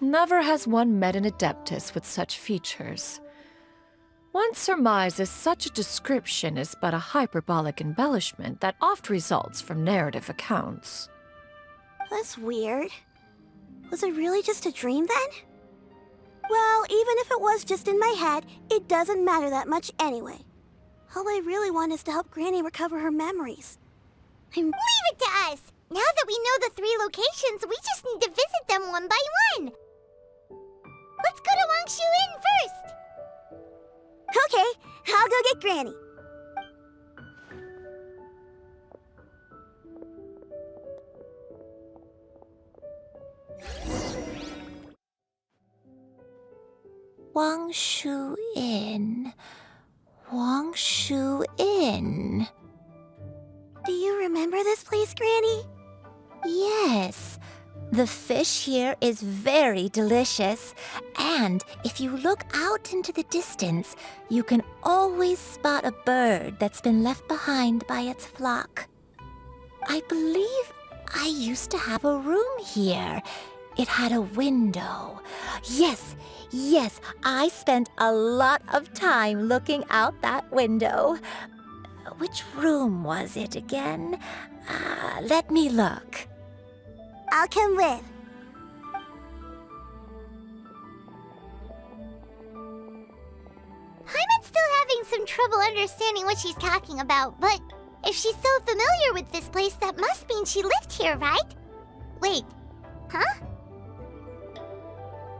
Never has one met an Adeptus with such features. One surmises such a description is but a hyperbolic embellishment that oft results from narrative accounts. That's weird. Was it really just a dream then? Well, even if it was just in my head, it doesn't matter that much anyway. All I really want is to help Granny recover her memories. Leave it to us! Now that we know the 3 locations, we just need to visit them one by one. Let's go to Wangshu Inn first! Okay, I'll go get Granny. Wangshu Inn. Wangshu Inn. Do you remember this place, Granny? Yes. The fish here is very delicious, and if you look out into the distance, you can always spot a bird that's been left behind by its flock. I believe I used to have a room here. It had a window. Yes, I spent a lot of time looking out that window. Which room was it again? Let me look. I'll come with. Paimon's still having some trouble understanding what she's talking about, but if she's so familiar with this place, that must mean she lived here, right? Wait, huh?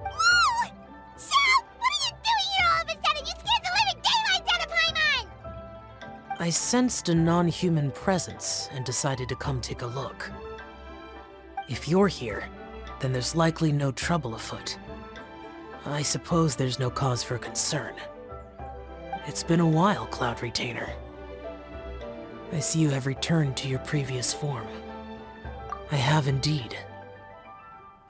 Whoa! Shao! What are you doing here all of a sudden? You scared the living daylights out of Paimon! I sensed a non-human presence and decided to come take a look. If you're here, then there's likely no trouble afoot. I suppose there's no cause for concern. It's been a while, Cloud Retainer. I see you have returned to your previous form. I have indeed.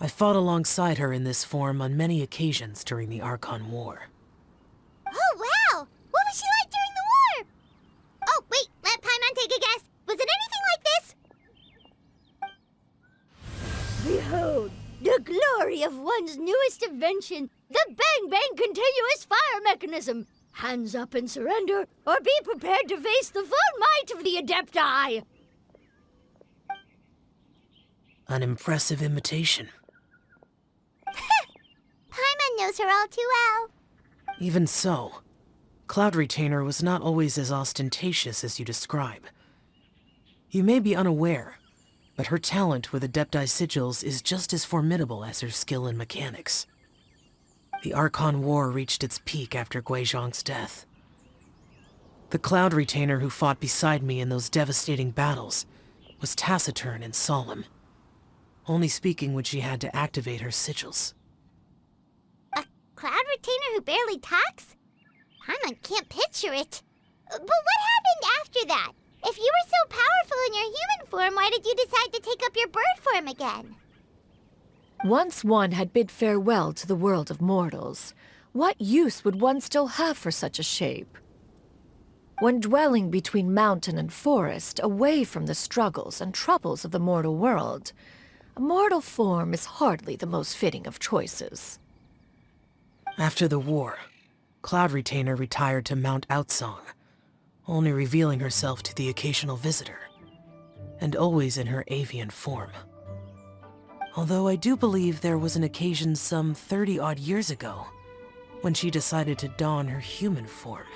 I fought alongside her in this form on many occasions during the Archon War. Oh, wow! What was she like during the war? Oh, wait, let Paimon take a guess. Was it anything like this? Behold, the glory of one's newest invention, the Bang Bang Continuous Fire Mechanism. Hands up and surrender, or be prepared to face the full might of the Adepti. An impressive imitation. Paimon knows her all too well. Even so, Cloud Retainer was not always as ostentatious as you describe. You may be unaware, but her talent with Adepti sigils is just as formidable as her skill in mechanics. The Archon War reached its peak after Guizhong's death. The Cloud Retainer who fought beside me in those devastating battles was taciturn and solemn, only speaking when she had to activate her sigils. A Cloud Retainer who barely talks? Paimon can't picture it. But what happened after that? If you were so powerful in your human form, why did you decide to take up your bird form again? Once one had bid farewell to the world of mortals, what use would one still have for such a shape? When dwelling between mountain and forest, away from the struggles and troubles of the mortal world, a mortal form is hardly the most fitting of choices. After the war, Cloud Retainer retired to Mount Outsong, only revealing herself to the occasional visitor, and always in her avian form. Although I do believe there was an occasion some 30-odd years ago when she decided to don her human form.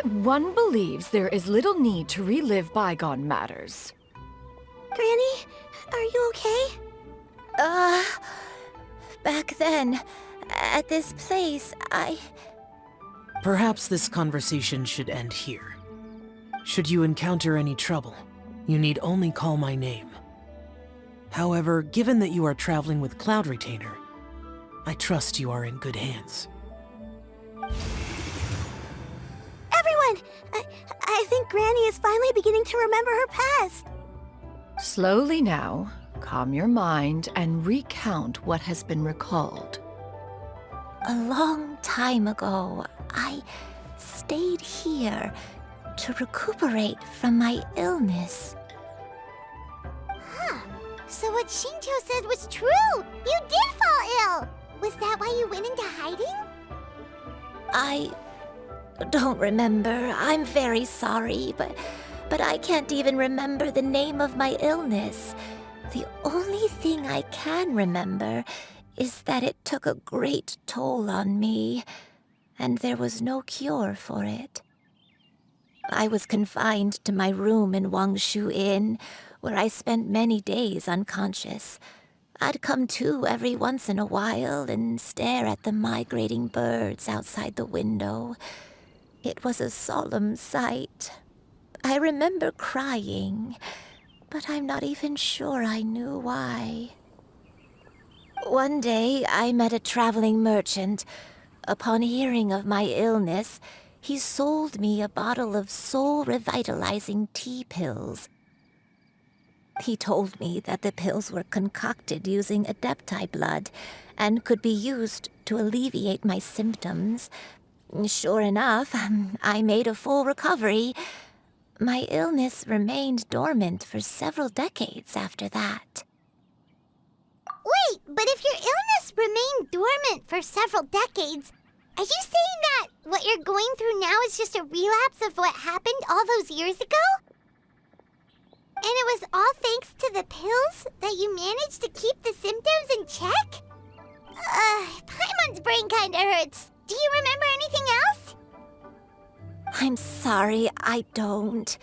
One believes there is little need to relive bygone matters. Granny, are you okay? Back then, at this place, Perhaps this conversation should end here. Should you encounter any trouble, you need only call my name. However, given that you are traveling with Cloud Retainer, I trust you are in good hands. Everyone! I think Granny is finally beginning to remember her past. Slowly now, calm your mind and recount what has been recalled. A long time ago, I stayed here to recuperate from my illness. Huh. So what Shinjo said was true! You did fall ill! Was that why you went into hiding? I don't remember. I'm very sorry, but I can't even remember the name of my illness. The only thing I can remember is that it took a great toll on me, and there was no cure for it. I was confined to my room in Wangshu Inn, where I spent many days unconscious. I'd come to every once in a while and stare at the migrating birds outside the window. It was a solemn sight. I remember crying, but I'm not even sure I knew why. One day, I met a traveling merchant. Upon hearing of my illness, he sold me a bottle of soul-revitalizing tea pills. He told me that the pills were concocted using Adepti blood and could be used to alleviate my symptoms. Sure enough, I made a full recovery. My illness remained dormant for several decades after that. Wait, but if your illness remained dormant for several decades, are you saying that what you're going through now is just a relapse of what happened all those years ago? And it was all thanks to the pills that you managed to keep the symptoms in check? Paimon's brain kinda hurts. Do you remember anything else? I'm sorry, I don't.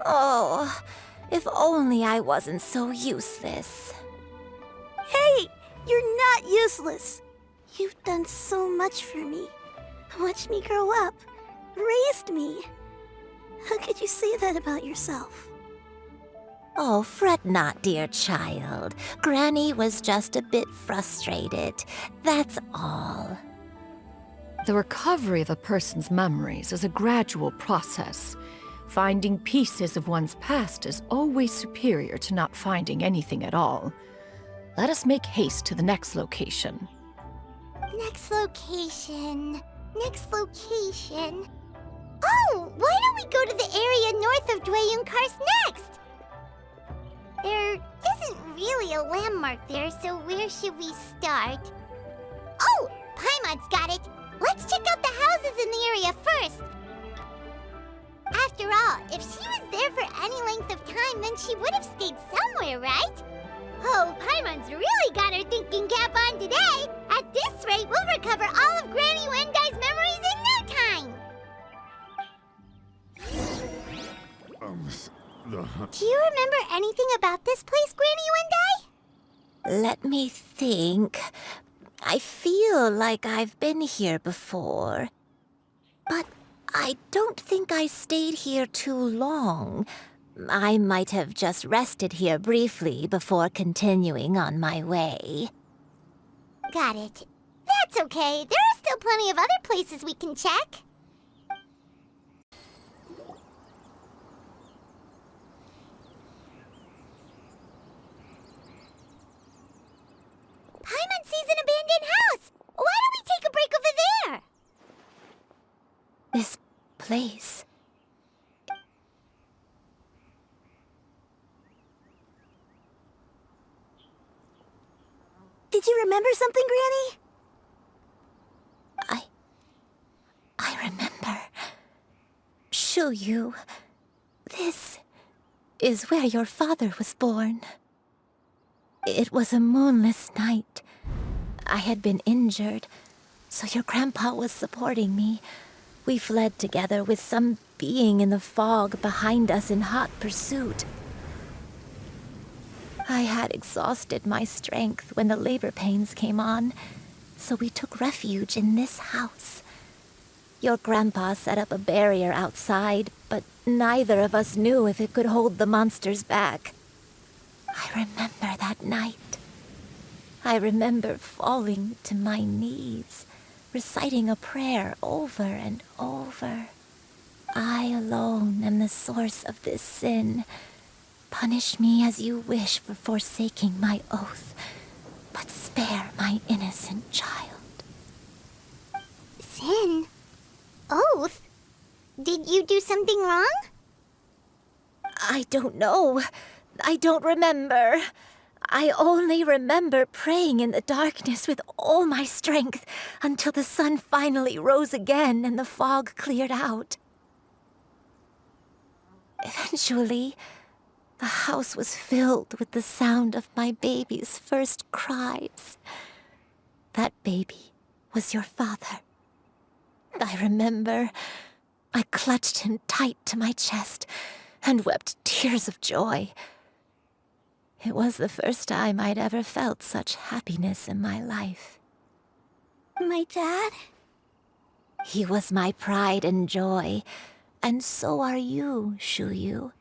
Oh, if only I wasn't so useless. Hey, you're not useless. You've done so much for me. Watched me grow up. Raised me. How could you say that about yourself? Oh, fret not, dear child. Granny was just a bit frustrated. That's all. The recovery of a person's memories is a gradual process. Finding pieces of one's past is always superior to not finding anything at all. Let us make haste to the next location. Next location. Next location. Oh, why don't we go to the area north of Dwayun Karst next? There isn't really a landmark there, so where should we start? Oh, Paimon's got it. Let's check out the houses in the area first. After all, if she was there for any length of time, then she would have stayed somewhere, right? Oh, Paimon's really got her thinking cap on today. At this rate, we'll recover all of Granny Wendai's memories in no time. Do you remember anything about this place, Granny Wendai? Let me think. I feel like I've been here before. But I don't think I stayed here too long. I might have just rested here briefly before continuing on my way. Got it. That's okay. There are still plenty of other places we can check. Paimon sees an abandoned house! Why don't we take a break over there? This place... Did you remember something, Granny? I remember. Shuyu, this is where your father was born. It was a moonless night. I had been injured, so your grandpa was supporting me. We fled together with some being in the fog behind us in hot pursuit. I had exhausted my strength when the labor pains came on, so we took refuge in this house. Your grandpa set up a barrier outside, but neither of us knew if it could hold the monsters back. I remember that night. I remember falling to my knees, reciting a prayer over and over. I alone am the source of this sin. Punish me as you wish for forsaking my oath, but spare my innocent child. Sin? Oath? Did you do something wrong? I don't know. I don't remember. I only remember praying in the darkness with all my strength until the sun finally rose again and the fog cleared out. Eventually, the house was filled with the sound of my baby's first cries. That baby was your father. I remember I clutched him tight to my chest and wept tears of joy. It was the first time I'd ever felt such happiness in my life. My dad? He was my pride and joy, and so are you, Shuyu.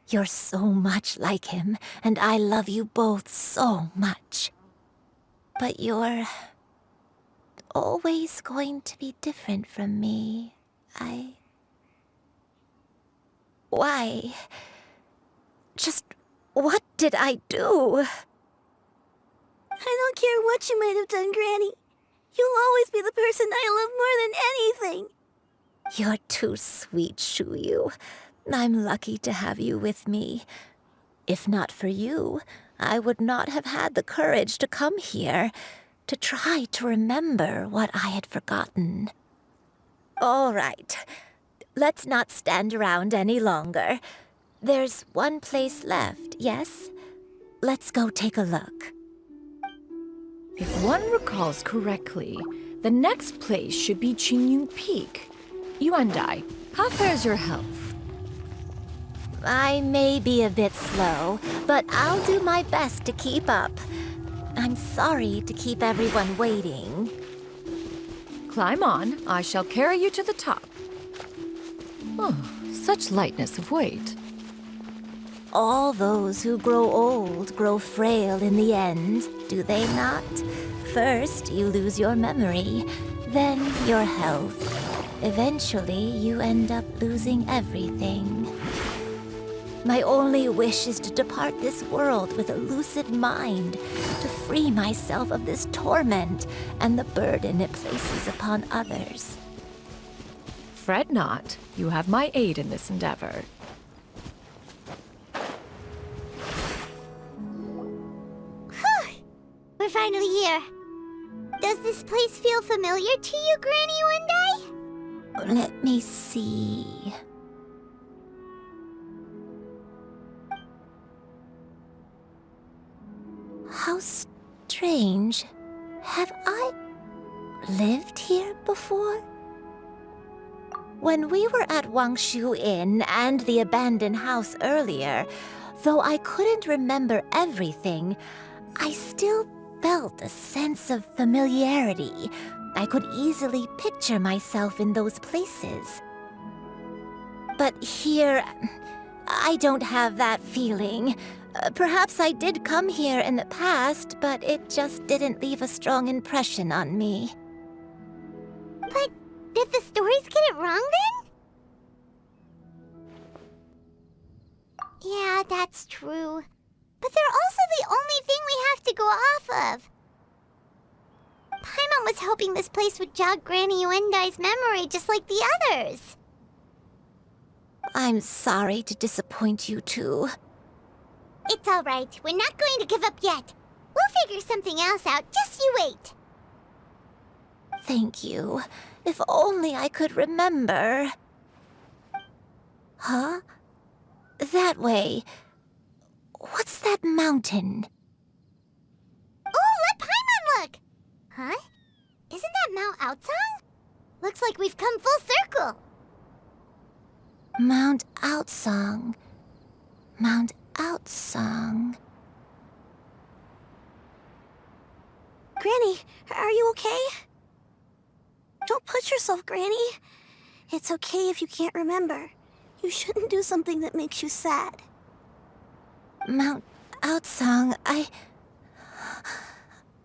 You're so much like him, and I love you both so much. But you're always going to be different from me. Why? Just what did I do? I don't care what you might have done, Granny. You'll always be the person I love more than anything. You're too sweet, Shuyu. I'm lucky to have you with me. If not for you, I would not have had the courage to come here, to try to remember what I had forgotten. All right, let's not stand around any longer. There's one place left, yes? Let's go take a look. If one recalls correctly, the next place should be Qingyun Peak. Yuandai, how fares your health? I may be a bit slow, but I'll do my best to keep up. I'm sorry to keep everyone waiting. Climb on. I shall carry you to the top. Oh, such lightness of weight. All those who grow old grow frail in the end, do they not? First, you lose your memory, then your health. Eventually, you end up losing everything. My only wish is to depart this world with a lucid mind, to free myself of this torment and the burden it places upon others. Fret not. You have my aid in this endeavor. We're finally here. Does this place feel familiar to you, Granny Yuandai? Let me see. How strange. Have I lived here before? When we were at Wangshu Inn and the abandoned house earlier, though I couldn't remember everything, I still felt a sense of familiarity. I could easily picture myself in those places. But here, I don't have that feeling. Perhaps I did come here in the past, but it just didn't leave a strong impression on me. But did the stories get it wrong then? Yeah, that's true. But they're also the only thing we have to go off of. Paimon was hoping this place would jog Granny Yuandai's memory just like the others. I'm sorry to disappoint you too. It's all right. We're not going to give up yet. We'll figure something else out. Just you wait. Thank you. If only I could remember. Huh? That way. What's that mountain? Oh, let Paimon look! Huh? Isn't that Mount Outsong? Looks like we've come full circle. Mount Outsong. Mount Outsong. Granny, are you okay? Don't push yourself, Granny. It's okay if you can't remember. You shouldn't do something that makes you sad. Mount Outsong,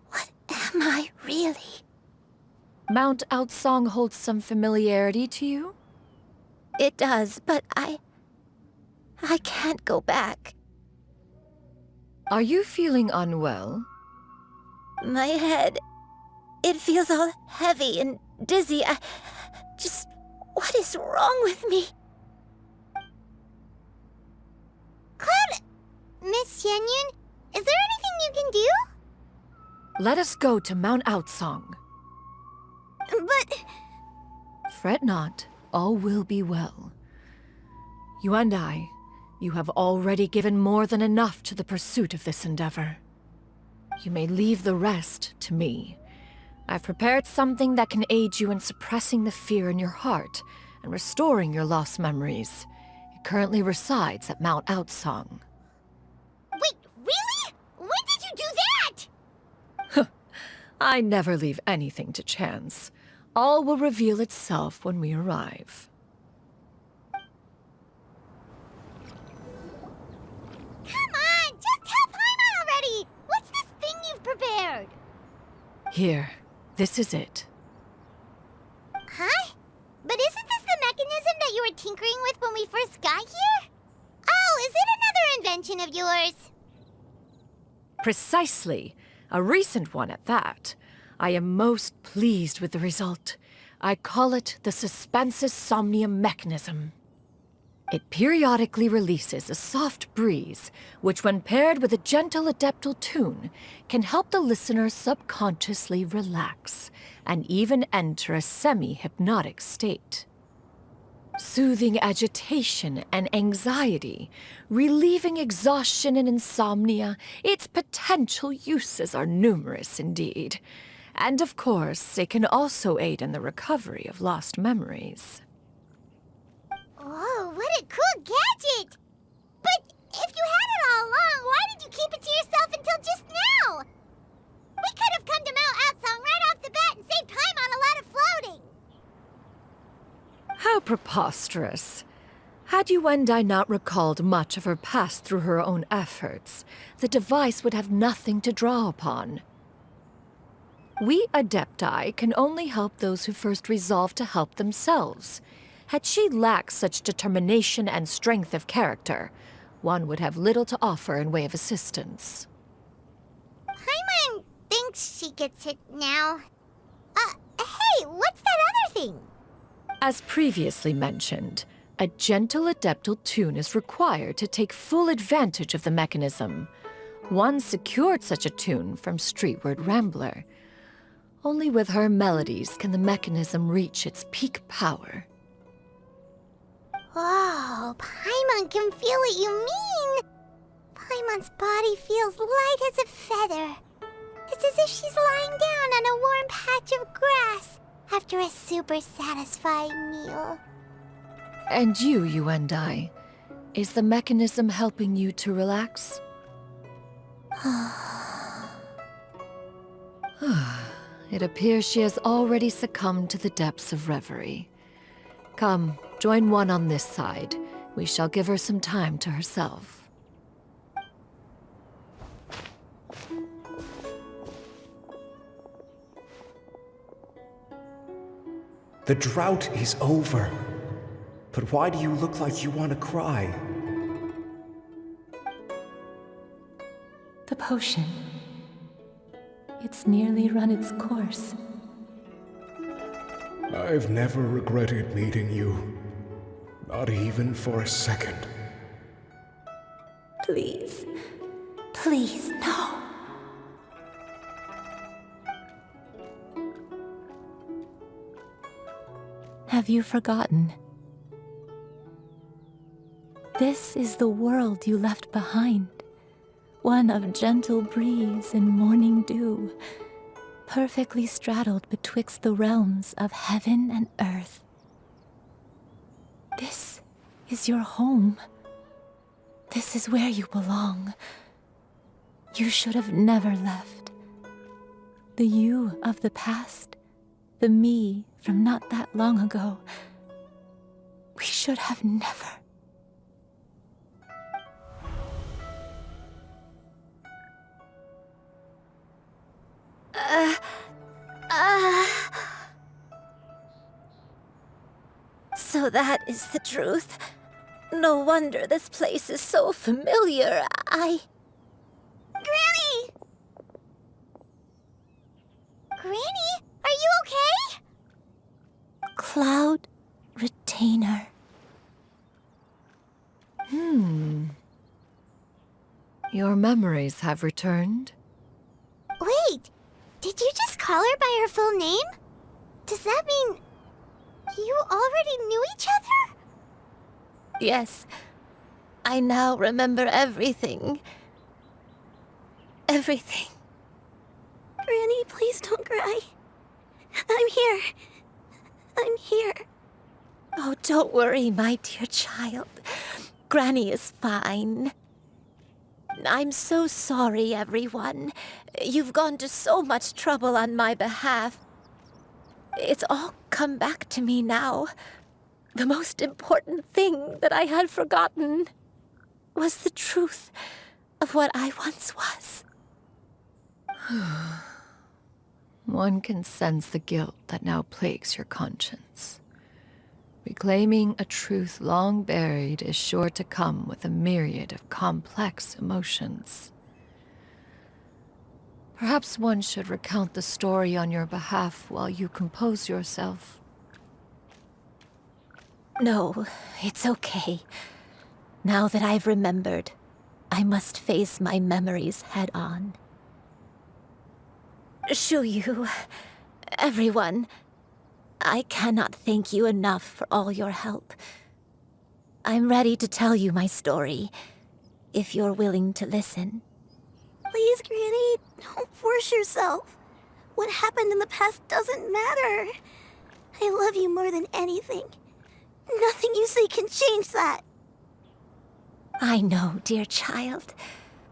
What am I really? Mount Outsong holds some familiarity to you? It does, but I can't go back. Are you feeling unwell? My head, it feels all heavy and dizzy. What is wrong with me? Cloud, Miss Sянь Yunь, is there anything you can do? Let us go to Mount Outsong. But... Fret not, all will be well. You and I, you have already given more than enough to the pursuit of this endeavor. You may leave the rest to me. I've prepared something that can aid you in suppressing the fear in your heart and restoring your lost memories. It currently resides at Mount Outsong. Wait, really? When did you do that? I never leave anything to chance. All will reveal itself when we arrive. Come on, just tell Paimon already! What's this thing you've prepared? Here, this is it. Huh? But isn't this the mechanism that you were tinkering with when we first got here? Oh, is it another invention of yours? Precisely. A recent one at that. I am most pleased with the result. I call it the Suspensus Somnium mechanism. It periodically releases a soft breeze, which when paired with a gentle adeptal tune, can help the listener subconsciously relax and even enter a semi-hypnotic state. Soothing agitation and anxiety, relieving exhaustion and insomnia, its potential uses are numerous indeed. And of course, it can also aid in the recovery of lost memories. Whoa, what a cool gadget! But if you had it all along, why did you keep it to yourself until just now? We could have come to Mount Outsong right off the bat and saved time on a lot of floating. How preposterous. Had you and I not recalled much of her past through her own efforts, the device would have nothing to draw upon. We Adepti can only help those who first resolve to help themselves. Had she lacked such determination and strength of character, one would have little to offer in way of assistance. Paimon thinks she gets it now. Hey, what's that other thing? As previously mentioned, a gentle adeptal tune is required to take full advantage of the mechanism. One secured such a tune from Streetward Rambler. Only with her melodies can the mechanism reach its peak power. Whoa, Paimon can feel what you mean. Paimon's body feels light as a feather. It's as if she's lying down on a warm patch of grass after a super satisfying meal. And you and I, is the mechanism helping you to relax? It appears she has already succumbed to the depths of reverie. Come, join one on this side. We shall give her some time to herself. The drought is over. But why do you look like you want to cry? The potion. It's nearly run its course. I've never regretted meeting you. Not even for a second. Please. Please, no. Have you forgotten? This is the world you left behind. One of gentle breeze and morning dew. perfectly straddled betwixt the realms of heaven and earth. This is your home. This is where you belong. You should have never left. The you of the past, the me from not that long ago, we should have never. So that is the truth. No wonder this place is so familiar. Granny! Granny, are you okay? Cloud Retainer. Your memories have returned? Wait, did you just call her by her full name? Does that mean you already knew each other? Yes. I now remember everything. Everything. Granny, please don't cry. I'm here. I'm here. Oh, don't worry, my dear child. Granny is fine. I'm so sorry, everyone. You've gone to so much trouble on my behalf. It's all come back to me now. The most important thing that I had forgotten was the truth of what I once was. One can sense the guilt that now plagues your conscience. Reclaiming a truth long buried is sure to come with a myriad of complex emotions. Perhaps one should recount the story on your behalf while you compose yourself. No, it's okay. Now that I've remembered, I must face my memories head on. Shuyu, everyone, I cannot thank you enough for all your help. I'm ready to tell you my story, if you're willing to listen. Please, Granny, don't force yourself. What happened in the past doesn't matter. I love you more than anything. Nothing you say can change that. I know, dear child.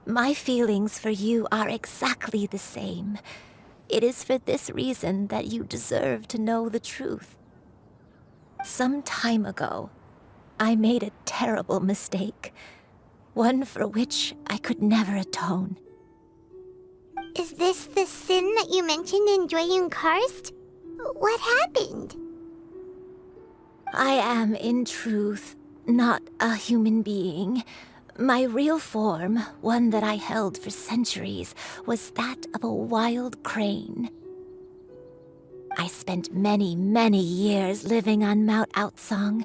My feelings for you are exactly the same. It is for this reason that you deserve to know the truth. Some time ago, I made a terrible mistake. One for which I could never atone. Is this the sin that you mentioned in Jueyun Karst? What happened? I am, in truth, not a human being. My real form, one that I held for centuries, was that of a wild crane. I spent many, many years living on Mount Outsong,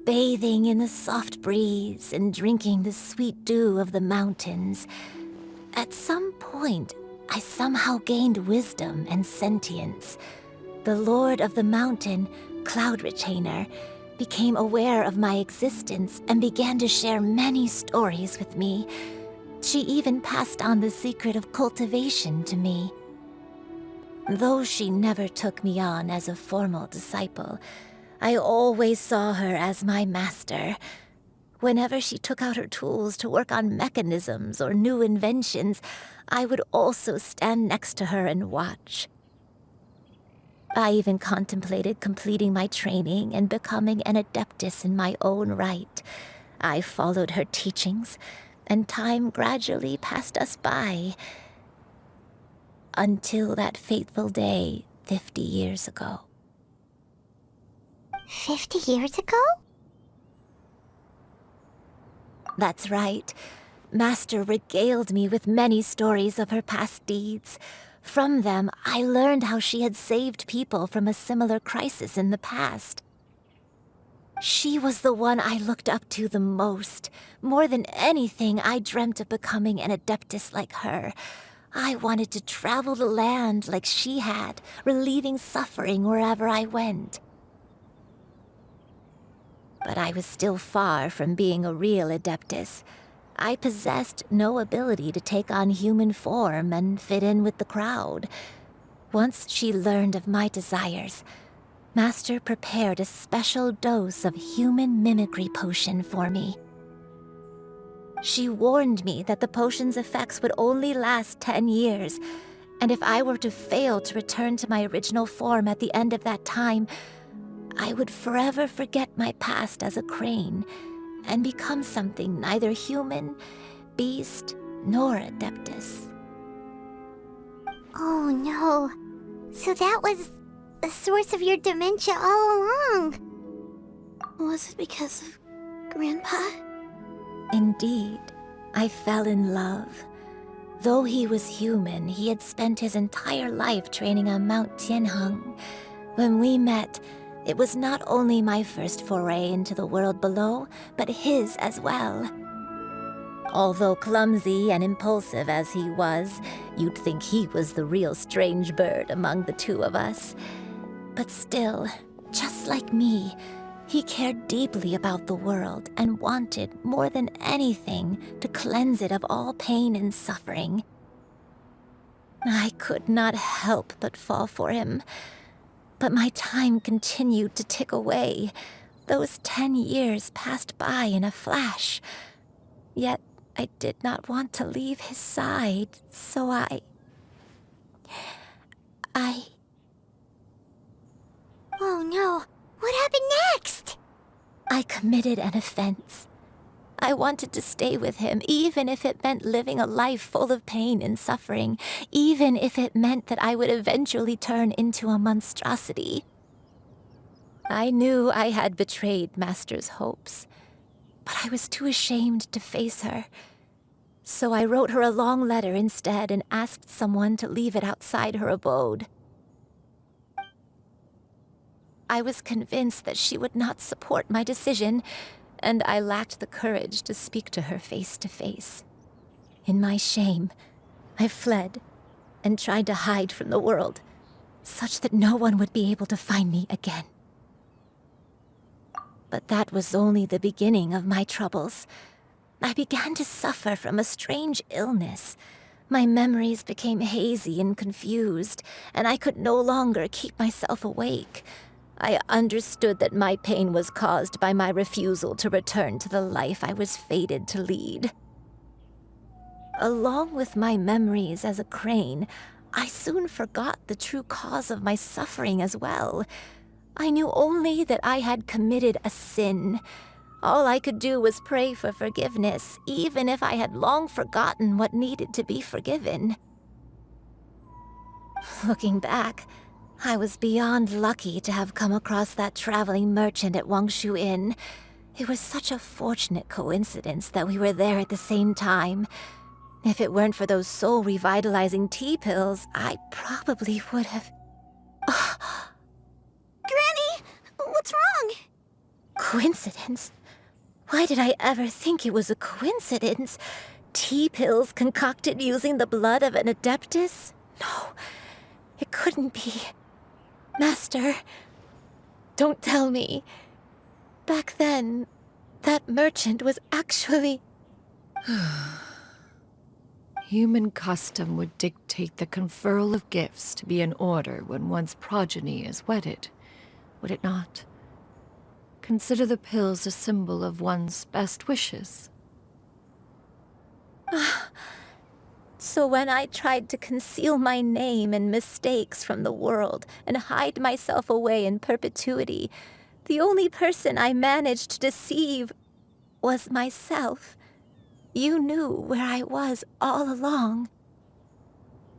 bathing in the soft breeze and drinking the sweet dew of the mountains. At some point, I somehow gained wisdom and sentience. The Lord of the Mountain, Cloud Retainer, became aware of my existence and began to share many stories with me. She even passed on the secret of cultivation to me. Though she never took me on as a formal disciple, I always saw her as my master. Whenever she took out her tools to work on mechanisms or new inventions, I would also stand next to her and watch. I even contemplated completing my training and becoming an adeptus in my own right. I followed her teachings, and time gradually passed us by. Until that fateful day 50 years ago. 50 years ago? That's right. Master regaled me with many stories of her past deeds. From them, I learned how she had saved people from a similar crisis in the past. She was the one I looked up to the most. More than anything, I dreamt of becoming an adeptus like her. I wanted to travel the land like she had, relieving suffering wherever I went. But I was still far from being a real adeptus. I possessed no ability to take on human form and fit in with the crowd. Once she learned of my desires, Master prepared a special dose of human mimicry potion for me. She warned me that the potion's effects would only last 10 years, and if I were to fail to return to my original form at the end of that time, I would forever forget my past as a crane and become something neither human, beast, nor adeptus. Oh no. So that was the source of your dementia all along. Was it because of Grandpa? Indeed, I fell in love. Though he was human, he had spent his entire life training on Mount Tianheng. When we met, it was not only my first foray into the world below, but his as well. Although clumsy and impulsive as he was, you'd think he was the real strange bird among the two of us. But still, just like me, he cared deeply about the world and wanted, more than anything, to cleanse it of all pain and suffering. I could not help but fall for him. But my time continued to tick away. Those 10 years passed by in a flash. Yet I did not want to leave his side, so I... Oh no, what happened next? I committed an offense. I wanted to stay with him, even if it meant living a life full of pain and suffering, even if it meant that I would eventually turn into a monstrosity. I knew I had betrayed Master's hopes, but I was too ashamed to face her. So I wrote her a long letter instead and asked someone to leave it outside her abode. I was convinced that she would not support my decision, and I lacked the courage to speak to her face to face. In my shame, I fled and tried to hide from the world, such that no one would be able to find me again. But that was only the beginning of my troubles. I began to suffer from a strange illness. My memories became hazy and confused, and I could no longer keep myself awake. I understood that my pain was caused by my refusal to return to the life I was fated to lead. Along with my memories as a crane, I soon forgot the true cause of my suffering as well. I knew only that I had committed a sin. All I could do was pray for forgiveness, even if I had long forgotten what needed to be forgiven. Looking back, I was beyond lucky to have come across that traveling merchant at Wangshu Inn. It was such a fortunate coincidence that we were there at the same time. If it weren't for those soul-revitalizing tea pills, I probably would have... Granny! What's wrong? Coincidence? Why did I ever think it was a coincidence? Tea pills concocted using the blood of an adeptus? No, it couldn't be. Master, don't tell me. Back then, that merchant was actually... Human custom would dictate the conferral of gifts to be in order when one's progeny is wedded, would it not? Consider the pills a symbol of one's best wishes. So when I tried to conceal my name and mistakes from the world and hide myself away in perpetuity, the only person I managed to deceive was myself. You knew where I was all along.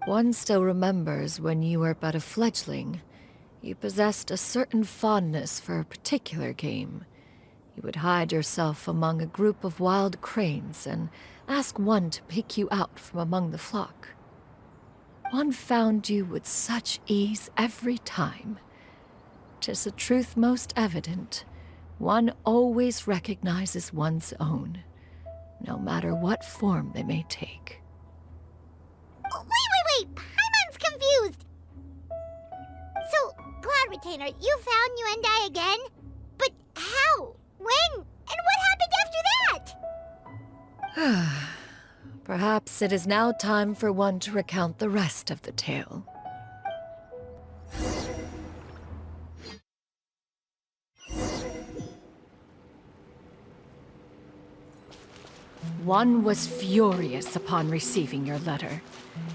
One still remembers when you were but a fledgling. You possessed a certain fondness for a particular game. You would hide yourself among a group of wild cranes and ask one to pick you out from among the flock. One found you with such ease every time. 'Tis a truth most evident. One always recognizes one's own, no matter what form they may take. Wait! Paimon's confused! So, Cloud Retainer, you found Yuendai again? But how? When? And what happened after that? Perhaps it is now time for one to recount the rest of the tale. One was furious upon receiving your letter.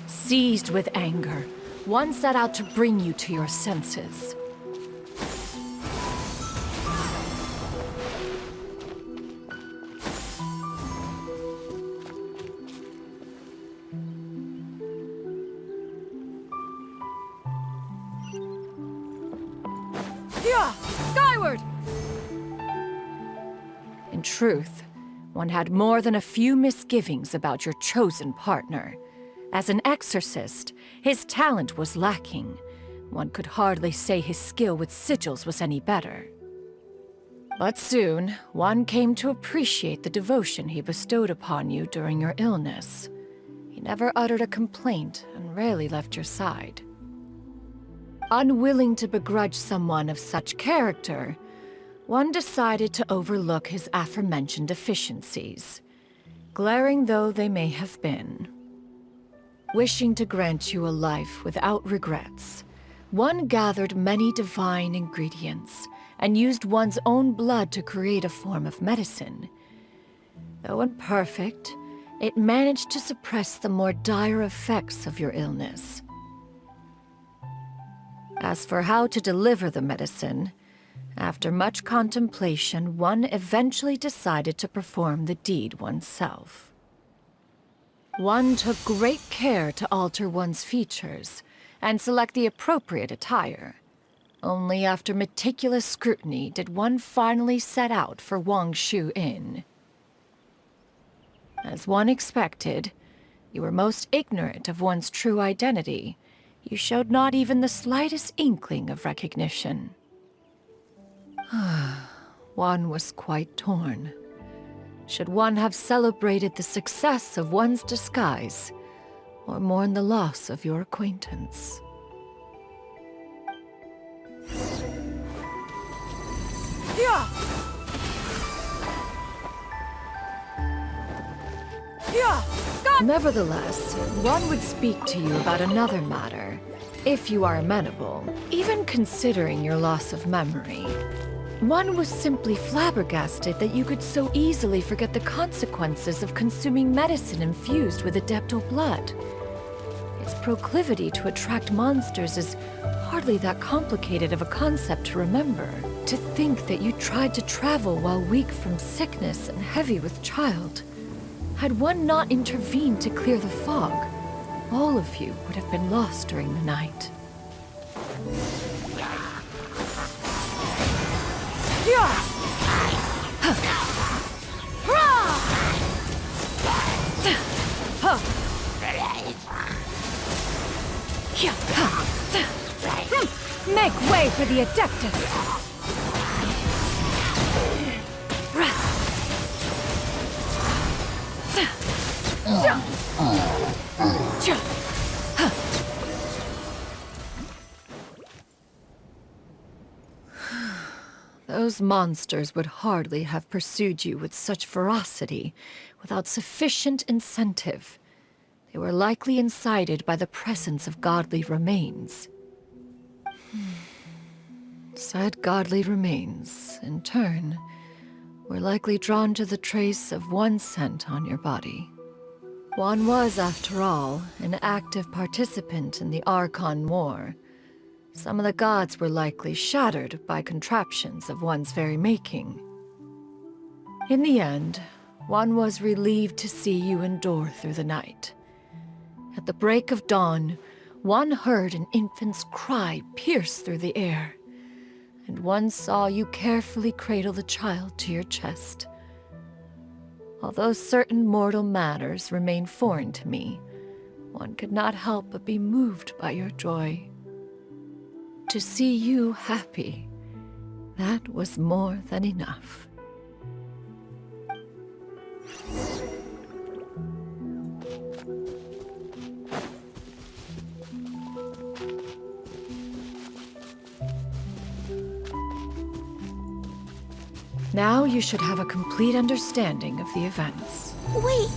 Seized with anger, one set out to bring you to your senses. Yeah! Skyward! In truth, one had more than a few misgivings about your chosen partner. As an exorcist, his talent was lacking. One could hardly say his skill with sigils was any better. But soon, one came to appreciate the devotion he bestowed upon you during your illness. He never uttered a complaint and rarely left your side. Unwilling to begrudge someone of such character, one decided to overlook his aforementioned deficiencies, glaring though they may have been. Wishing to grant you a life without regrets, one gathered many divine ingredients and used one's own blood to create a form of medicine. Though imperfect, it managed to suppress the more dire effects of your illness. As for how to deliver the medicine, after much contemplation, one eventually decided to perform the deed oneself. One took great care to alter one's features and select the appropriate attire. Only after meticulous scrutiny did one finally set out for Wangshu Inn. As one expected, you were most ignorant of one's true identity. You showed not even the slightest inkling of recognition. One was quite torn. Should one have celebrated the success of one's disguise, or mourn the loss of your acquaintance? Yeah! Yeah! Nevertheless, one would speak to you about another matter, if you are amenable, even considering your loss of memory. One was simply flabbergasted that you could so easily forget the consequences of consuming medicine infused with adeptal blood. Its proclivity to attract monsters is hardly that complicated of a concept to remember. To think that you tried to travel while weak from sickness and heavy with child. Had one not intervened to clear the fog, all of you would have been lost during the night. Make way for the Adeptus! Those monsters would hardly have pursued you with such ferocity without sufficient incentive. They were likely incited by the presence of godly remains. Said godly remains, in turn, were likely drawn to the trace of one scent on your body. One was, after all, an active participant in the Archon War. Some of the gods were likely shattered by contraptions of one's very making. In the end, one was relieved to see you endure through the night. At the break of dawn, one heard an infant's cry pierce through the air, and one saw you carefully cradle the child to your chest. Although certain mortal matters remain foreign to me, one could not help but be moved by your joy. To see you happy, that was more than enough. Now you should have a complete understanding of the events. Wait!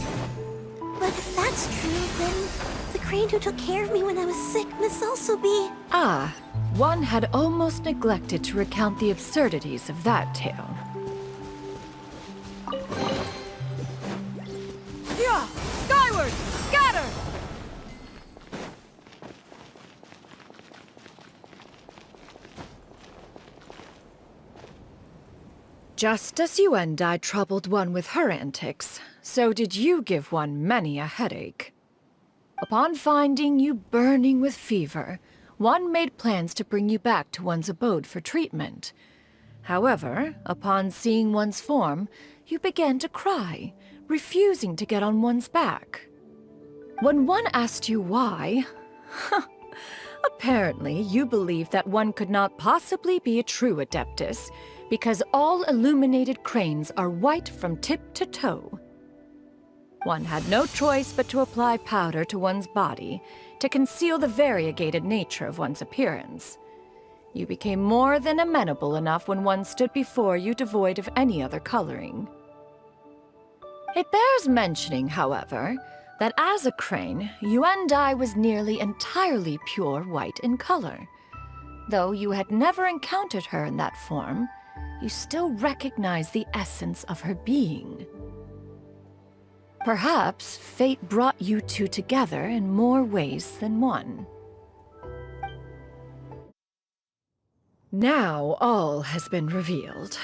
But if that's true, then the crane who took care of me when I was sick must also be... Ah, one had almost neglected to recount the absurdities of that tale. Just as you and I troubled one with her antics, so did you give one many a headache. Upon finding you burning with fever, one made plans to bring you back to one's abode for treatment. However, upon seeing one's form, you began to cry, refusing to get on one's back. When one asked you why, apparently you believed that one could not possibly be a true Adeptus, because all illuminated cranes are white from tip to toe. One had no choice but to apply powder to one's body to conceal the variegated nature of one's appearance. You became more than amenable enough when one stood before you devoid of any other coloring. It bears mentioning, however, that as a crane, Yuandai was nearly entirely pure white in color. Though you had never encountered her in that form, you still recognize the essence of her being. Perhaps fate brought you two together in more ways than one. Now all has been revealed.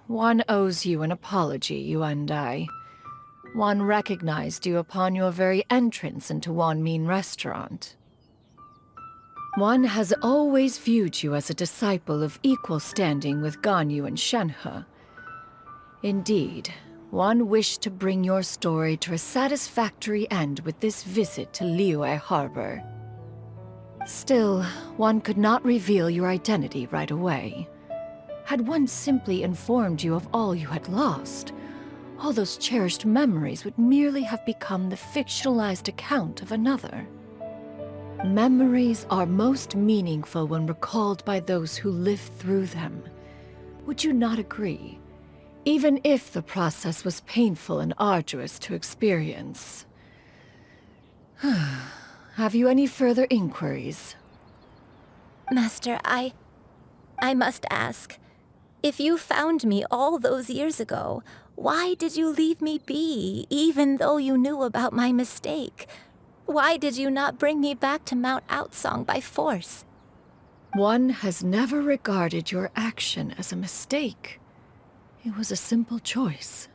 One owes you an apology, Yuandai. One recognized you upon your very entrance into Wanmin Restaurant. One has always viewed you as a disciple of equal standing with Ganyu and Shenhe. Indeed, one wished to bring your story to a satisfactory end with this visit to Liyue Harbor. Still, one could not reveal your identity right away. Had one simply informed you of all you had lost, all those cherished memories would merely have become the fictionalized account of another. Memories are most meaningful when recalled by those who lived through them. Would you not agree? Even if the process was painful and arduous to experience. Have you any further inquiries? Master, I must ask. If you found me all those years ago, why did you leave me be, even though you knew about my mistake? Why did you not bring me back to Mount Outsong by force? One has never regarded your action as a mistake. It was a simple choice,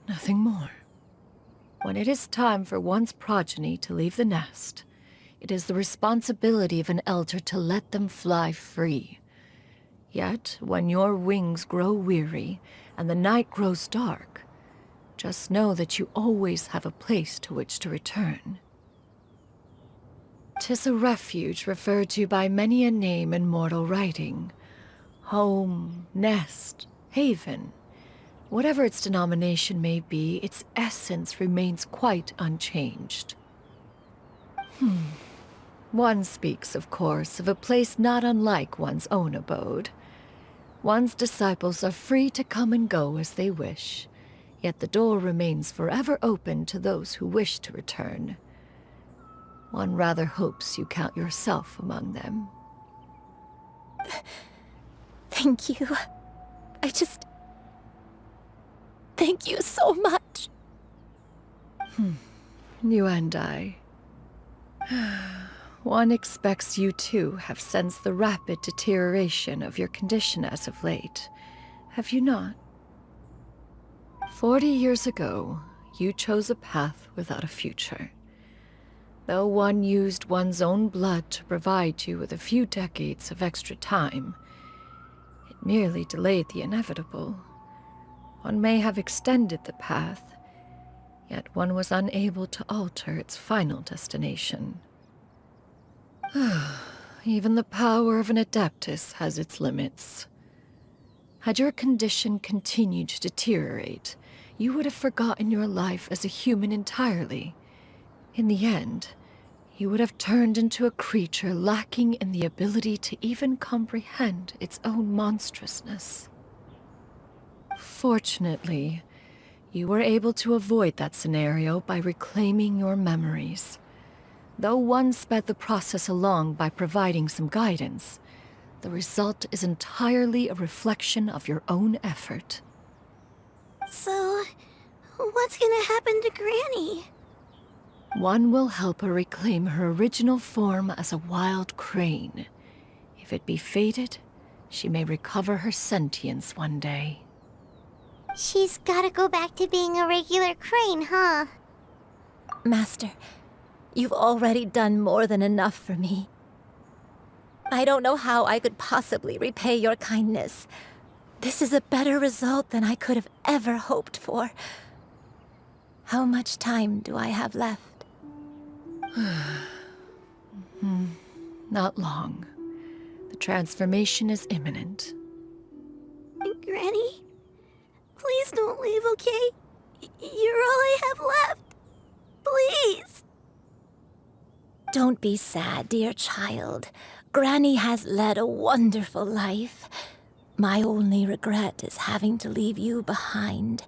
nothing more. When it is time for one's progeny to leave the nest, it is the responsibility of an elder to let them fly free. Yet, when your wings grow weary and the night grows dark, just know that you always have a place to which to return. 'Tis a refuge referred to by many a name in mortal writing. Home, nest, haven. Whatever its denomination may be, its essence remains quite unchanged. One speaks, of course, of a place not unlike one's own abode. One's disciples are free to come and go as they wish, yet the door remains forever open to those who wish to return. One rather hopes you count yourself among them. Thank you. Thank you so much. You and I. One expects you too have sensed the rapid deterioration of your condition as of late, have you not? 40 years ago, you chose a path without a future. Though one used one's own blood to provide you with a few decades of extra time, it merely delayed the inevitable. One may have extended the path, yet one was unable to alter its final destination. Even the power of an Adeptus has its limits. Had your condition continued to deteriorate, you would have forgotten your life as a human entirely. In the end, you would have turned into a creature lacking in the ability to even comprehend its own monstrousness. Fortunately, you were able to avoid that scenario by reclaiming your memories. Though one sped the process along by providing some guidance, the result is entirely a reflection of your own effort. So, what's gonna happen to Granny? One will help her reclaim her original form as a wild crane. If it be fated, she may recover her sentience one day. She's gotta go back to being a regular crane, huh? Master, you've already done more than enough for me. I don't know how I could possibly repay your kindness. This is a better result than I could have ever hoped for. How much time do I have left? Not long. The transformation is imminent. Granny, please don't leave, okay? You're all I have left. Please. Don't be sad, dear child. Granny has led a wonderful life. My only regret is having to leave you behind.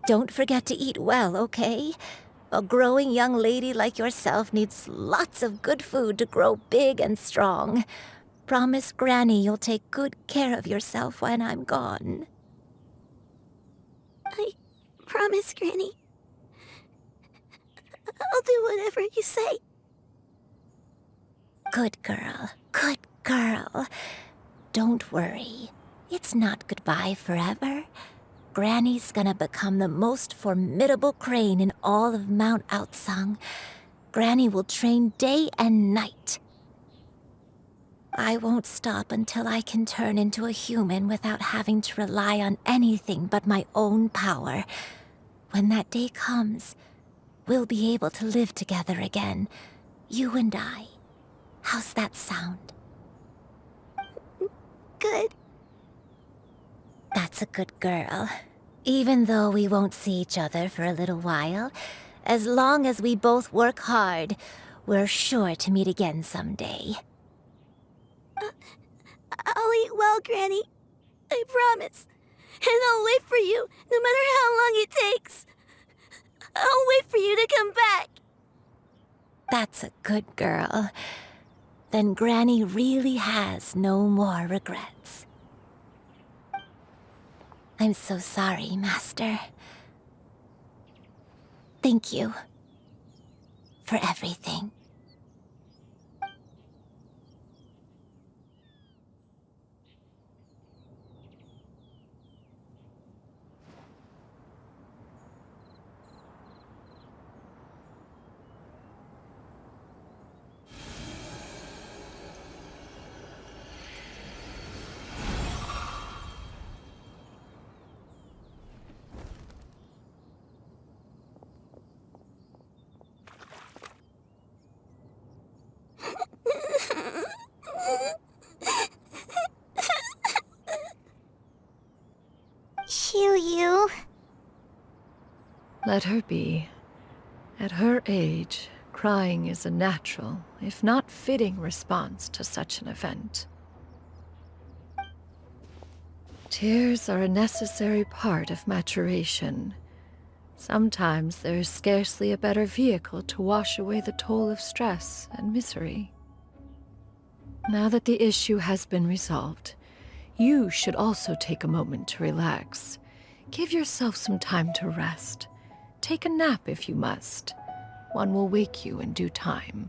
Don't forget to eat well, okay? A growing young lady like yourself needs lots of good food to grow big and strong. Promise Granny you'll take good care of yourself when I'm gone. I promise, Granny. I'll do whatever you say. Good girl, good girl. Don't worry. It's not goodbye forever. Granny's gonna become the most formidable crane in all of Mount Outsung. Granny will train day and night. I won't stop until I can turn into a human without having to rely on anything but my own power. When that day comes, we'll be able to live together again, you and I. How's that sound? Good. That's a good girl. Even though we won't see each other for a little while, as long as we both work hard, we're sure to meet again someday. I'll eat well, Granny. I promise. And I'll wait for you, no matter how long it takes. I'll wait for you to come back. That's a good girl. Then Granny really has no more regrets. I'm so sorry, Master. Thank you for everything. Yu. Let her be. At her age, crying is a natural, if not fitting, response to such an event. Tears are a necessary part of maturation. Sometimes there is scarcely a better vehicle to wash away the toll of stress and misery. Now that the issue has been resolved, you should also take a moment to relax. Give yourself some time to rest. Take a nap if you must. One will wake you in due time.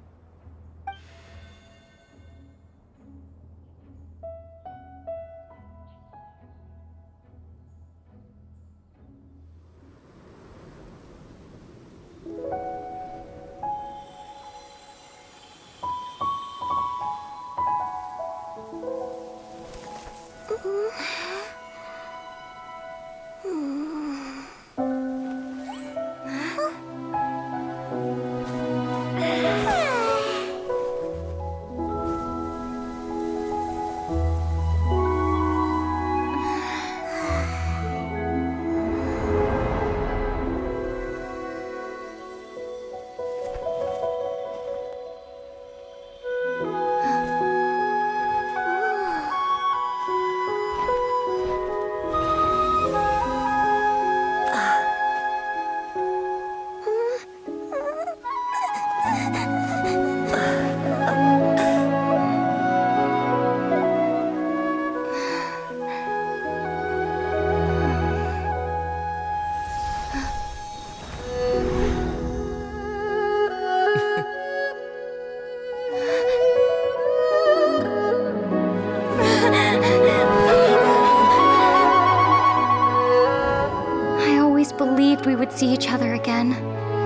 each other again,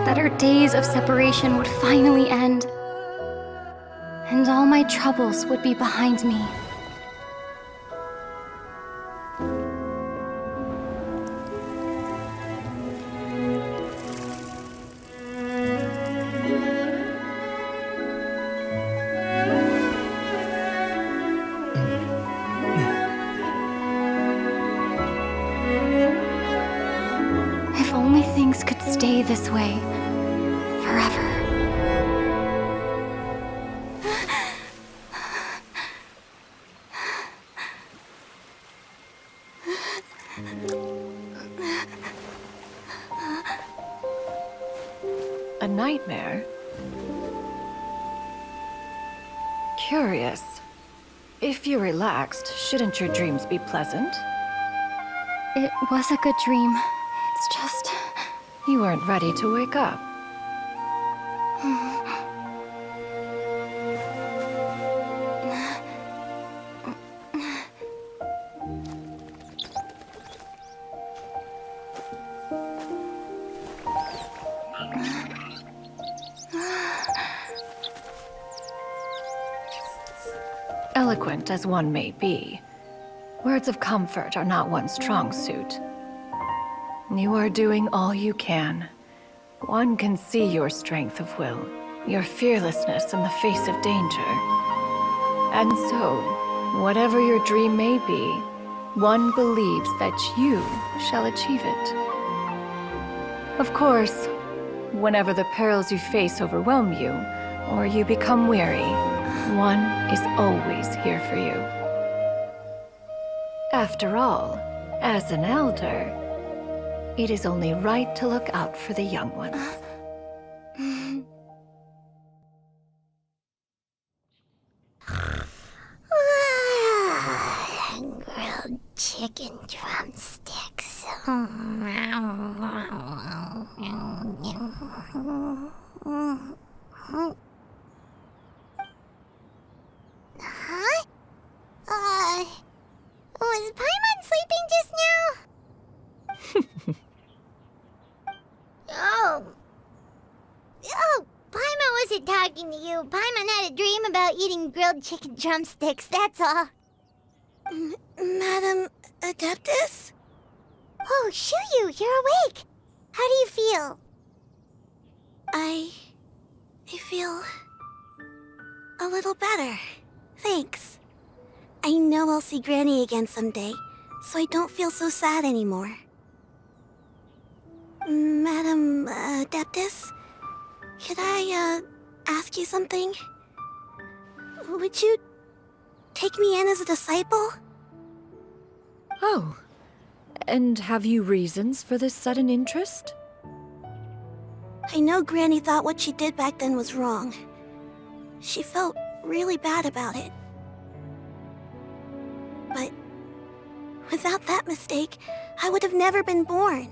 that our days of separation would finally end, and all my troubles would be behind me. If only things could stay this way forever. A nightmare? Curious. If you're relaxed, shouldn't your dreams be pleasant? It was a good dream. It's just... You weren't ready to wake up. Eloquent as one may be, words of comfort are not one's strong suit. You are doing all you can. One can see your strength of will, your fearlessness in the face of danger. And so, whatever your dream may be, one believes that you shall achieve it. Of course, whenever the perils you face overwhelm you, or you become weary, one is always here for you. After all, as an elder, it is only right to look out for the young ones. Grilled chicken drumsticks. Huh? Was Paimon sleeping just now? Oh, Paimon wasn't talking to you. Paimon had a dream about eating grilled chicken drumsticks, that's all. Madam Adeptus? Oh, Shuyu, you're awake. How do you feel? I feel a little better. Thanks. I know I'll see Granny again someday, so I don't feel so sad anymore. Madam Adeptus, could I, ask you something? Would you take me in as a disciple? Oh, and have you reasons for this sudden interest? I know Granny thought what she did back then was wrong. She felt really bad about it. But without that mistake, I would have never been born.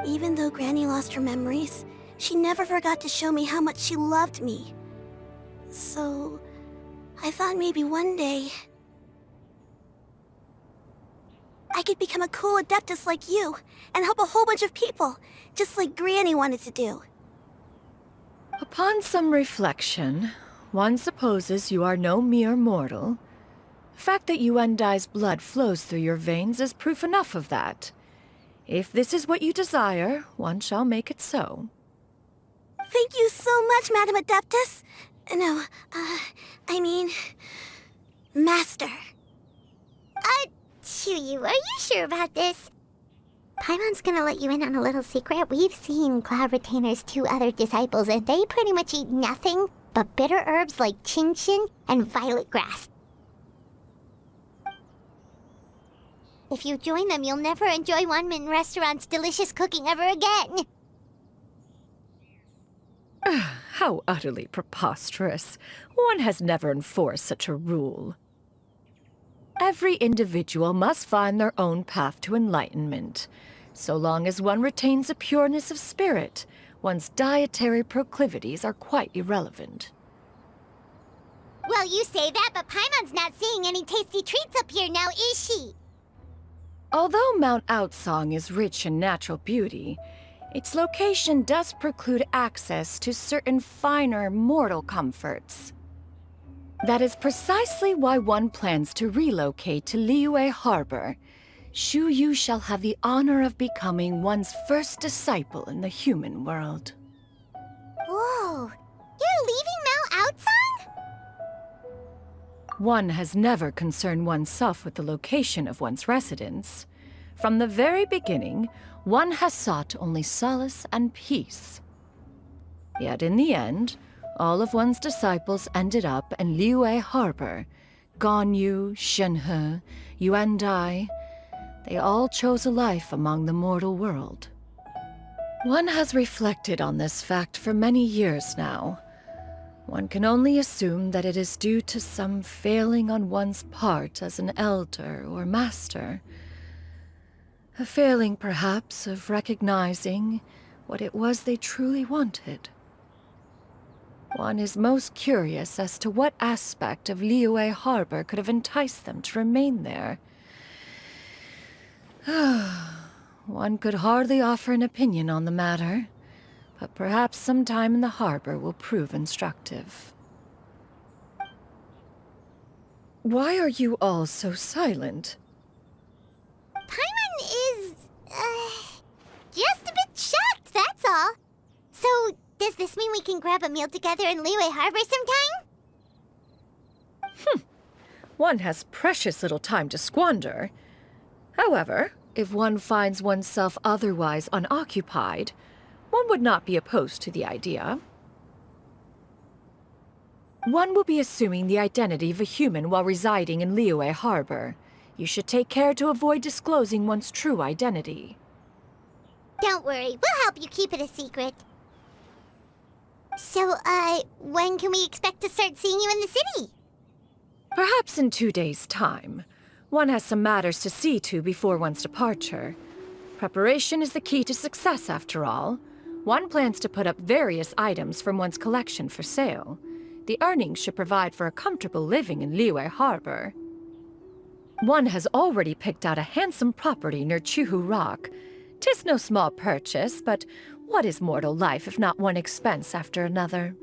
Even though Granny lost her memories, she never forgot to show me how much she loved me. So, I thought maybe one day I could become a cool Adeptus like you and help a whole bunch of people, just like Granny wanted to do. Upon some reflection, one supposes you are no mere mortal. The fact that Yuendai's blood flows through your veins is proof enough of that. If this is what you desire, one shall make it so. Thank you so much, Madam Adeptus. No, I mean... Master. Shuyu, are you sure about this? Paimon's gonna let you in on a little secret. We've seen Cloud Retainer's 2 other disciples, and they pretty much eat nothing but bitter herbs like Genshin and violet grass. If you join them, you'll never enjoy Wanmin Restaurant's delicious cooking ever again. How utterly preposterous. One has never enforced such a rule. Every individual must find their own path to enlightenment. So long as one retains a pureness of spirit, one's dietary proclivities are quite irrelevant. Well, you say that, but Paimon's not seeing any tasty treats up here now, is she? Although Mount Outsong is rich in natural beauty, its location does preclude access to certain finer mortal comforts. That is precisely why one plans to relocate to Liyue Harbor. Shu Yu shall have the honor of becoming one's first disciple in the human world. Whoa! You're leaving Mount Outsong? One has never concerned oneself with the location of one's residence. From the very beginning, one has sought only solace and peace. Yet in the end, all of one's disciples ended up in Liyue Harbor. Ganyu, Shenhe, Yuandai. They all chose a life among the mortal world. One has reflected on this fact for many years now. One can only assume that it is due to some failing on one's part as an elder or master. A failing, perhaps, of recognizing what it was they truly wanted. One is most curious as to what aspect of Liyue Harbor could have enticed them to remain there. One could hardly offer an opinion on the matter, but perhaps some time in the harbor will prove instructive. Why are you all so silent? Paimon is, just a bit shocked, that's all. So, does this mean we can grab a meal together in Liyue Harbor sometime? One has precious little time to squander. However, if one finds oneself otherwise unoccupied, one would not be opposed to the idea. One will be assuming the identity of a human while residing in Liyue Harbor. You should take care to avoid disclosing one's true identity. Don't worry, we'll help you keep it a secret. So, when can we expect to start seeing you in the city? Perhaps in 2 days' time. One has some matters to see to before one's departure. Preparation is the key to success, after all. One plans to put up various items from one's collection for sale. The earnings should provide for a comfortable living in Liyue Harbor. One has already picked out a handsome property near Chuhu Rock. 'Tis no small purchase, but what is mortal life if not one expense after another?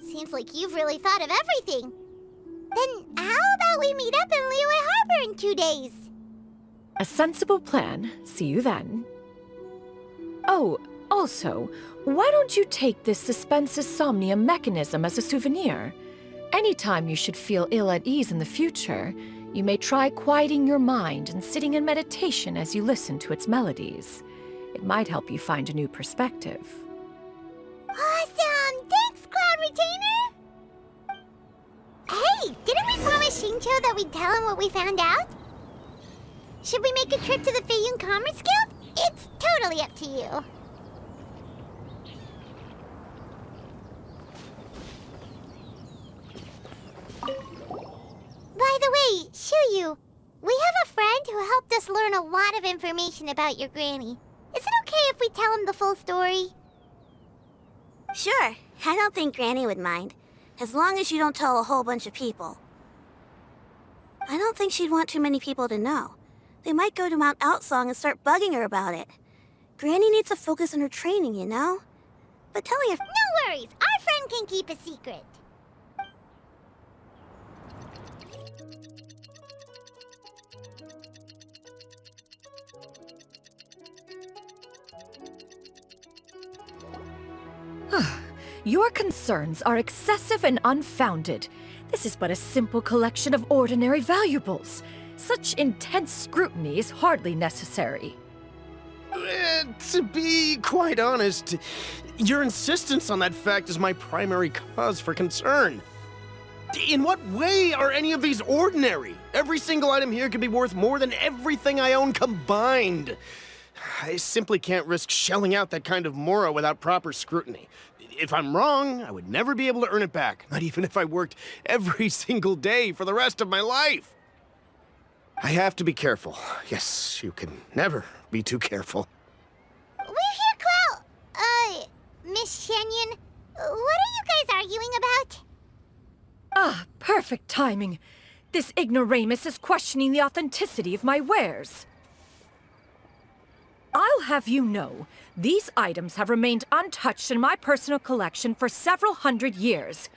Seems like you've really thought of everything. Then how about we meet up in Liyue Harbor in 2 days? A sensible plan. See you then. Oh, also, why don't you take this suspensus somnium mechanism as a souvenir? Anytime you should feel ill at ease in the future, you may try quieting your mind and sitting in meditation as you listen to its melodies. It might help you find a new perspective. Awesome! Thanks, Cloud Retainer! Hey, didn't we promise Xingqiu that we'd tell him what we found out? Should we make a trip to the Feiyun Commerce Guild? It's totally up to you. By the way, Shuyu, we have a friend who helped us learn a lot of information about your granny. Is it okay if we tell him the full story? Sure, I don't think Granny would mind. As long as you don't tell a whole bunch of people. I don't think she'd want too many people to know. They might go to Mount Outsong and start bugging her about it. Granny needs to focus on her training, you know? But tell your... No worries, our friend can keep a secret. Your concerns are excessive and unfounded. This is but a simple collection of ordinary valuables. Such intense scrutiny is hardly necessary. To be quite honest, your insistence on that fact is my primary cause for concern. In what way are any of these ordinary? Every single item here could be worth more than everything I own combined. I simply can't risk shelling out that kind of mora without proper scrutiny. If I'm wrong, I would never be able to earn it back, not even if I worked every single day for the rest of my life. I have to be careful. Yes, you can never be too careful. We're here, Cloud. Miss Sянь Yun, what are you guys arguing about? Ah, perfect timing. This ignoramus is questioning the authenticity of my wares. I'll have you know, these items have remained untouched in my personal collection for several hundred years.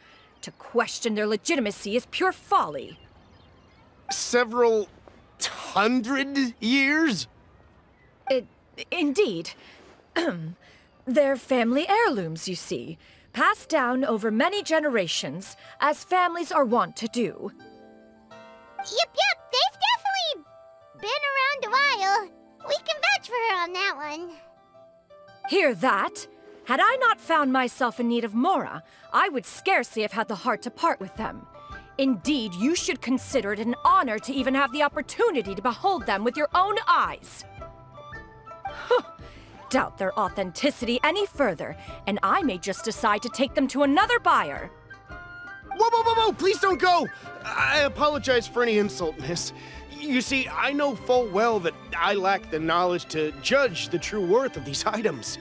To question their legitimacy is pure folly. Several hundred years? Indeed. They're family heirlooms, you see, passed down over many generations, as families are wont to do. Yep, they've definitely been around a while. We can vouch for her on that one. Hear that? Had I not found myself in need of Mora, I would scarcely have had the heart to part with them. Indeed, you should consider it an honor to even have the opportunity to behold them with your own eyes. Doubt their authenticity any further, and I may just decide to take them to another buyer. Whoa! Please don't go! I apologize for any insult, miss. You see, I know full well that I lack the knowledge to judge the true worth of these items.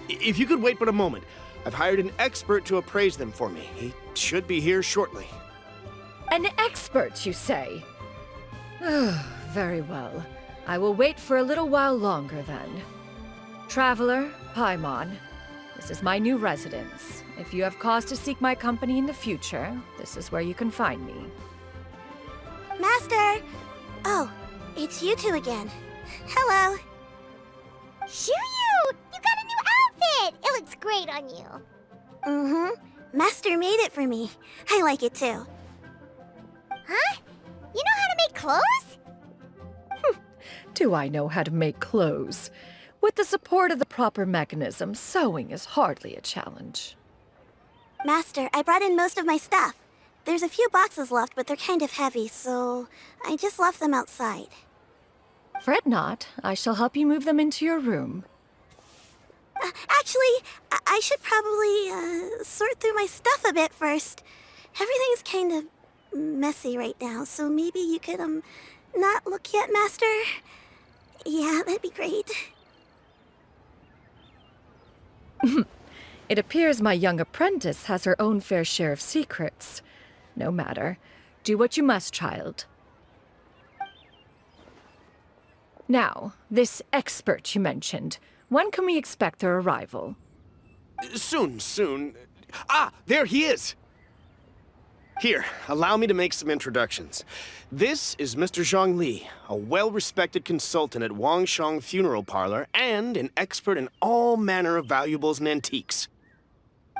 If you could wait but a moment, I've hired an expert to appraise them for me. He should be here shortly. An expert, you say? Very well. I will wait for a little while longer, then. Traveler, Paimon, this is my new residence. If you have cause to seek my company in the future, this is where you can find me. Master! Oh, it's you two again. Hello. Shuyu! You got a new outfit! It looks great on you. Mm-hmm. Master made it for me. I like it too. Huh? You know how to make clothes? Do I know how to make clothes? With the support of the proper mechanism, sewing is hardly a challenge. Master, I brought in most of my stuff. There's a few boxes left, but they're kind of heavy, so I just left them outside. Fret not. I shall help you move them into your room. Actually, I should probably sort through my stuff a bit first. Everything's kind of messy right now, so maybe you could, not look yet, Master? Yeah, that'd be great. It appears my young apprentice has her own fair share of secrets. No matter. Do what you must, child. Now, this expert you mentioned, when can we expect their arrival? Soon. Ah, there he is! Here, allow me to make some introductions. This is Mr. Zhang Li, a well-respected consultant at Wangshang Funeral Parlor and an expert in all manner of valuables and antiques.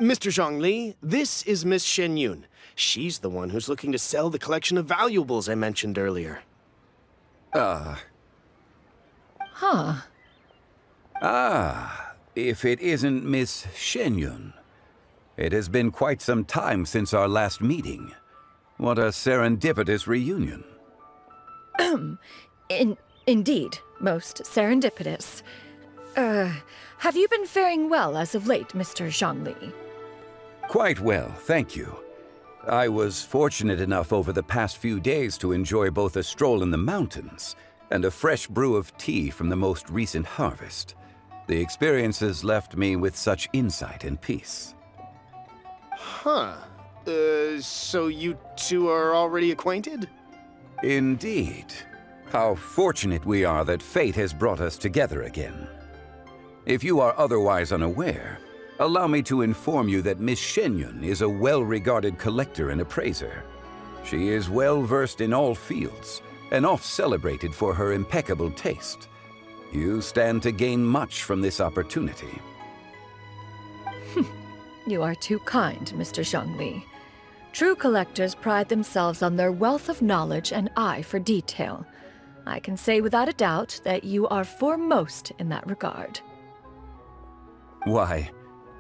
Mr. Zhang Li, this is Miss Sянь Юнь. She's the one who's looking to sell the collection of valuables I mentioned earlier. If it isn't Miss Sянь Юнь. It has been quite some time since our last meeting. What a serendipitous reunion. Indeed, most serendipitous. Have you been faring well as of late, Mr. Zhang Li? Quite well, thank you. I was fortunate enough over the past few days to enjoy both a stroll in the mountains and a fresh brew of tea from the most recent harvest. The experiences left me with such insight and peace. Huh. So you two are already acquainted? Indeed. How fortunate we are that fate has brought us together again. If you are otherwise unaware, allow me to inform you that Miss Sянь Юнь is a well-regarded collector and appraiser. She is well-versed in all fields, and oft-celebrated for her impeccable taste. You stand to gain much from this opportunity. You are too kind, Mr. Zhang Li. True collectors pride themselves on their wealth of knowledge and eye for detail. I can say without a doubt that you are foremost in that regard. Why,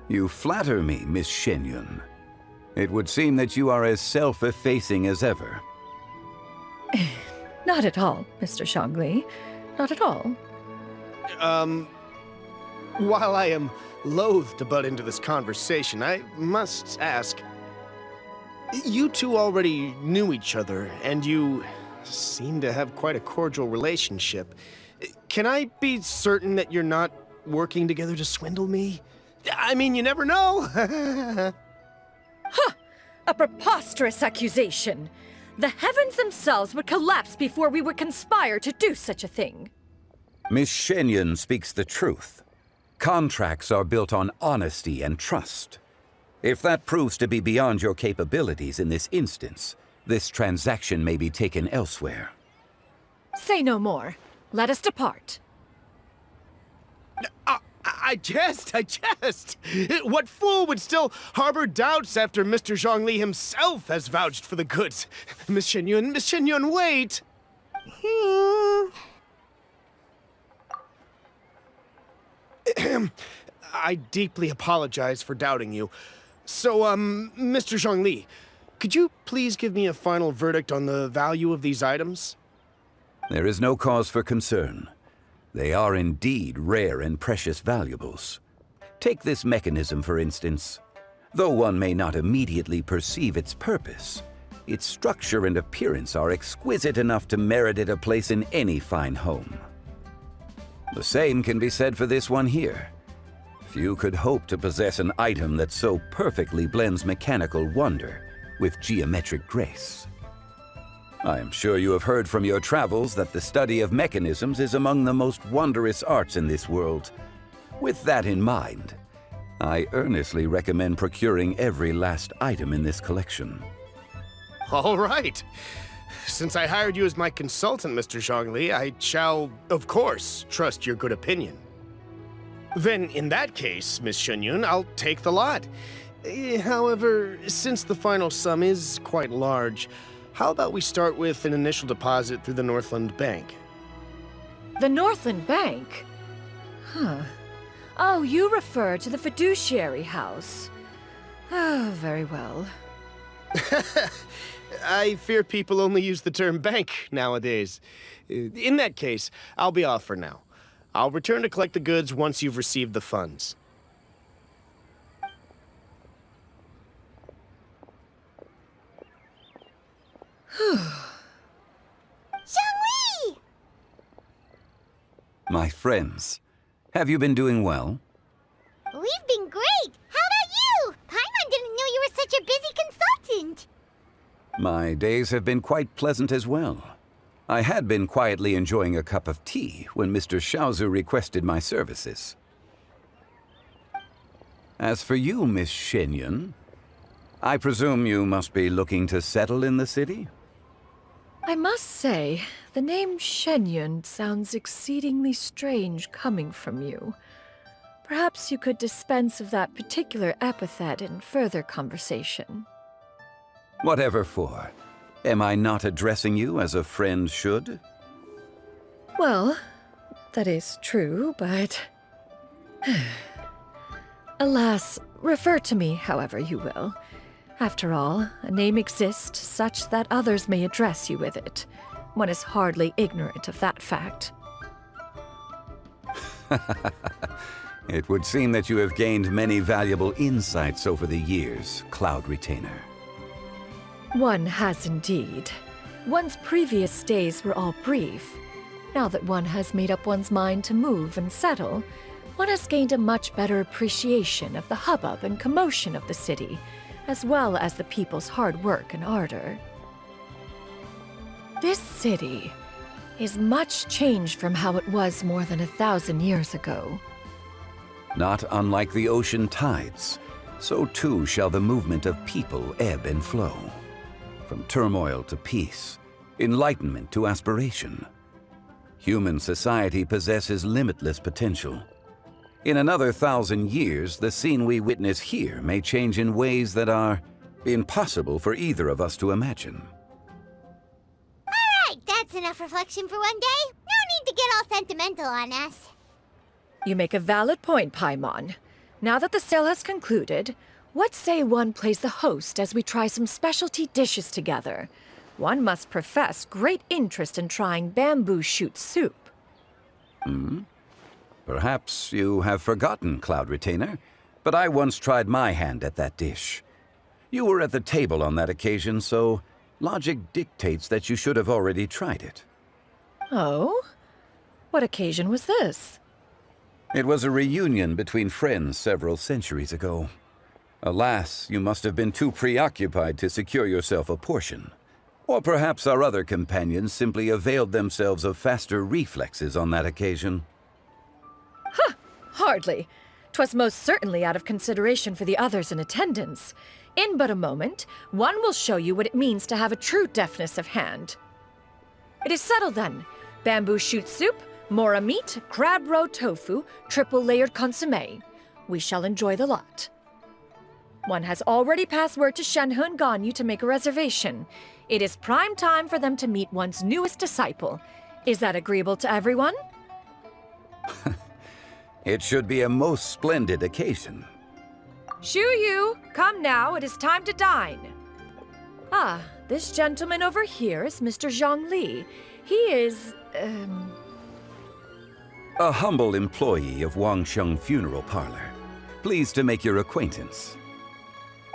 you flatter me, Miss Sянь Юнь. It would seem that you are as self-effacing as ever. Not at all, Mr. Zhang Li. Not at all. While I am loath to butt into this conversation, I must ask, you two already knew each other, and you seem to have quite a cordial relationship. Can I be certain that you're not working together to swindle me? I mean, you never know. Ha! A preposterous accusation! The heavens themselves would collapse before we would conspire to do such a thing. Miss Shen Yun speaks the truth. Contracts are built on honesty and trust. If that proves to be beyond your capabilities in this instance, this transaction may be taken elsewhere. Say no more. Let us depart. I jest. What fool would still harbor doubts after Mr. Zhongli himself has vouched for the goods? Miss Shen Yun, wait! I deeply apologize for doubting you. So, Mr. Zhongli, could you please give me a final verdict on the value of these items? There is no cause for concern. They are indeed rare and precious valuables. Take this mechanism, for instance. Though one may not immediately perceive its purpose, its structure and appearance are exquisite enough to merit it a place in any fine home. The same can be said for this one here. Few could hope to possess an item that so perfectly blends mechanical wonder with geometric grace. I am sure you have heard from your travels that the study of mechanisms is among the most wondrous arts in this world. With that in mind, I earnestly recommend procuring every last item in this collection. All right. Since I hired you as my consultant, Mr. Zhongli, I shall, of course, trust your good opinion. Then, in that case, Miss Shen Yun, I'll take the lot. However, since the final sum is quite large, how about we start with an initial deposit through the Northland Bank? The Northland Bank? Huh. Oh, you refer to the fiduciary house. Oh, very well. I fear people only use the term bank nowadays. In that case, I'll be off for now. I'll return to collect the goods once you've received the funds. Zhongli! My friends, have you been doing well? We've been great! How about you? Paimon didn't know you were such a busy consultant! My days have been quite pleasant as well. I had been quietly enjoying a cup of tea when Mr. Xiaozu requested my services. As for you, Miss Shen Yun, I presume you must be looking to settle in the city? I must say, the name Shen Yun sounds exceedingly strange coming from you. Perhaps you could dispense of that particular epithet in further conversation. Whatever for. Am I not addressing you as a friend should? Well, that is true, but... Alas, refer to me however you will. After all, a name exists such that others may address you with it. One is hardly ignorant of that fact. It would seem that you have gained many valuable insights over the years, Cloud Retainer. One has indeed. One's previous days were all brief. Now that one has made up one's mind to move and settle, one has gained a much better appreciation of the hubbub and commotion of the city, as well as the people's hard work and ardor. This city is much changed from how it was more than 1,000 years ago. Not unlike the ocean tides, so too shall the movement of people ebb and flow. From turmoil to peace, enlightenment to aspiration. Human society possesses limitless potential. In another 1,000 years, the scene we witness here may change in ways that are impossible for either of us to imagine. Alright, that's enough reflection for one day. No need to get all sentimental on us. You make a valid point, Paimon. Now that the sale has concluded, what say one plays the host as we try some specialty dishes together? One must profess great interest in trying bamboo shoot soup. Perhaps you have forgotten, Cloud Retainer, but I once tried my hand at that dish. You were at the table on that occasion, so logic dictates that you should have already tried it. Oh? What occasion was this? It was a reunion between friends several centuries ago. Alas, you must have been too preoccupied to secure yourself a portion. Or perhaps our other companions simply availed themselves of faster reflexes on that occasion. Huh, hardly. 'Twas most certainly out of consideration for the others in attendance. In but a moment, one will show you what it means to have a true deftness of hand. It is settled then. Bamboo shoot soup, mora meat, crab roe tofu, triple-layered consommé. We shall enjoy the lot. One has already passed word to Shenhe and Ganyu to make a reservation. It is prime time for them to meet one's newest disciple. Is that agreeable to everyone? It should be a most splendid occasion. Shu Yu, come now, it is time to dine. Ah, this gentleman over here is Mr. Zhang Li. He is, A humble employee of Wangsheng Funeral Parlor. Pleased to make your acquaintance.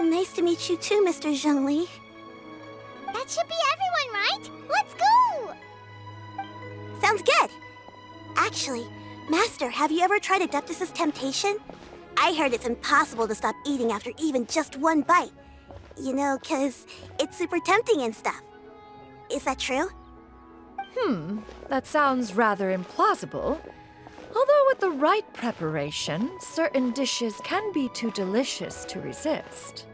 Nice to meet you too, Mr. Zhengli. That should be everyone, right? Let's go! Sounds good. Actually, Master, have you ever tried Adeptus' temptation? I heard it's impossible to stop eating after even just one bite. You know, 'cause it's super tempting and stuff. Is that true? That sounds rather implausible. Although with the right preparation, certain dishes can be too delicious to resist.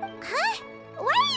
Huh? Where are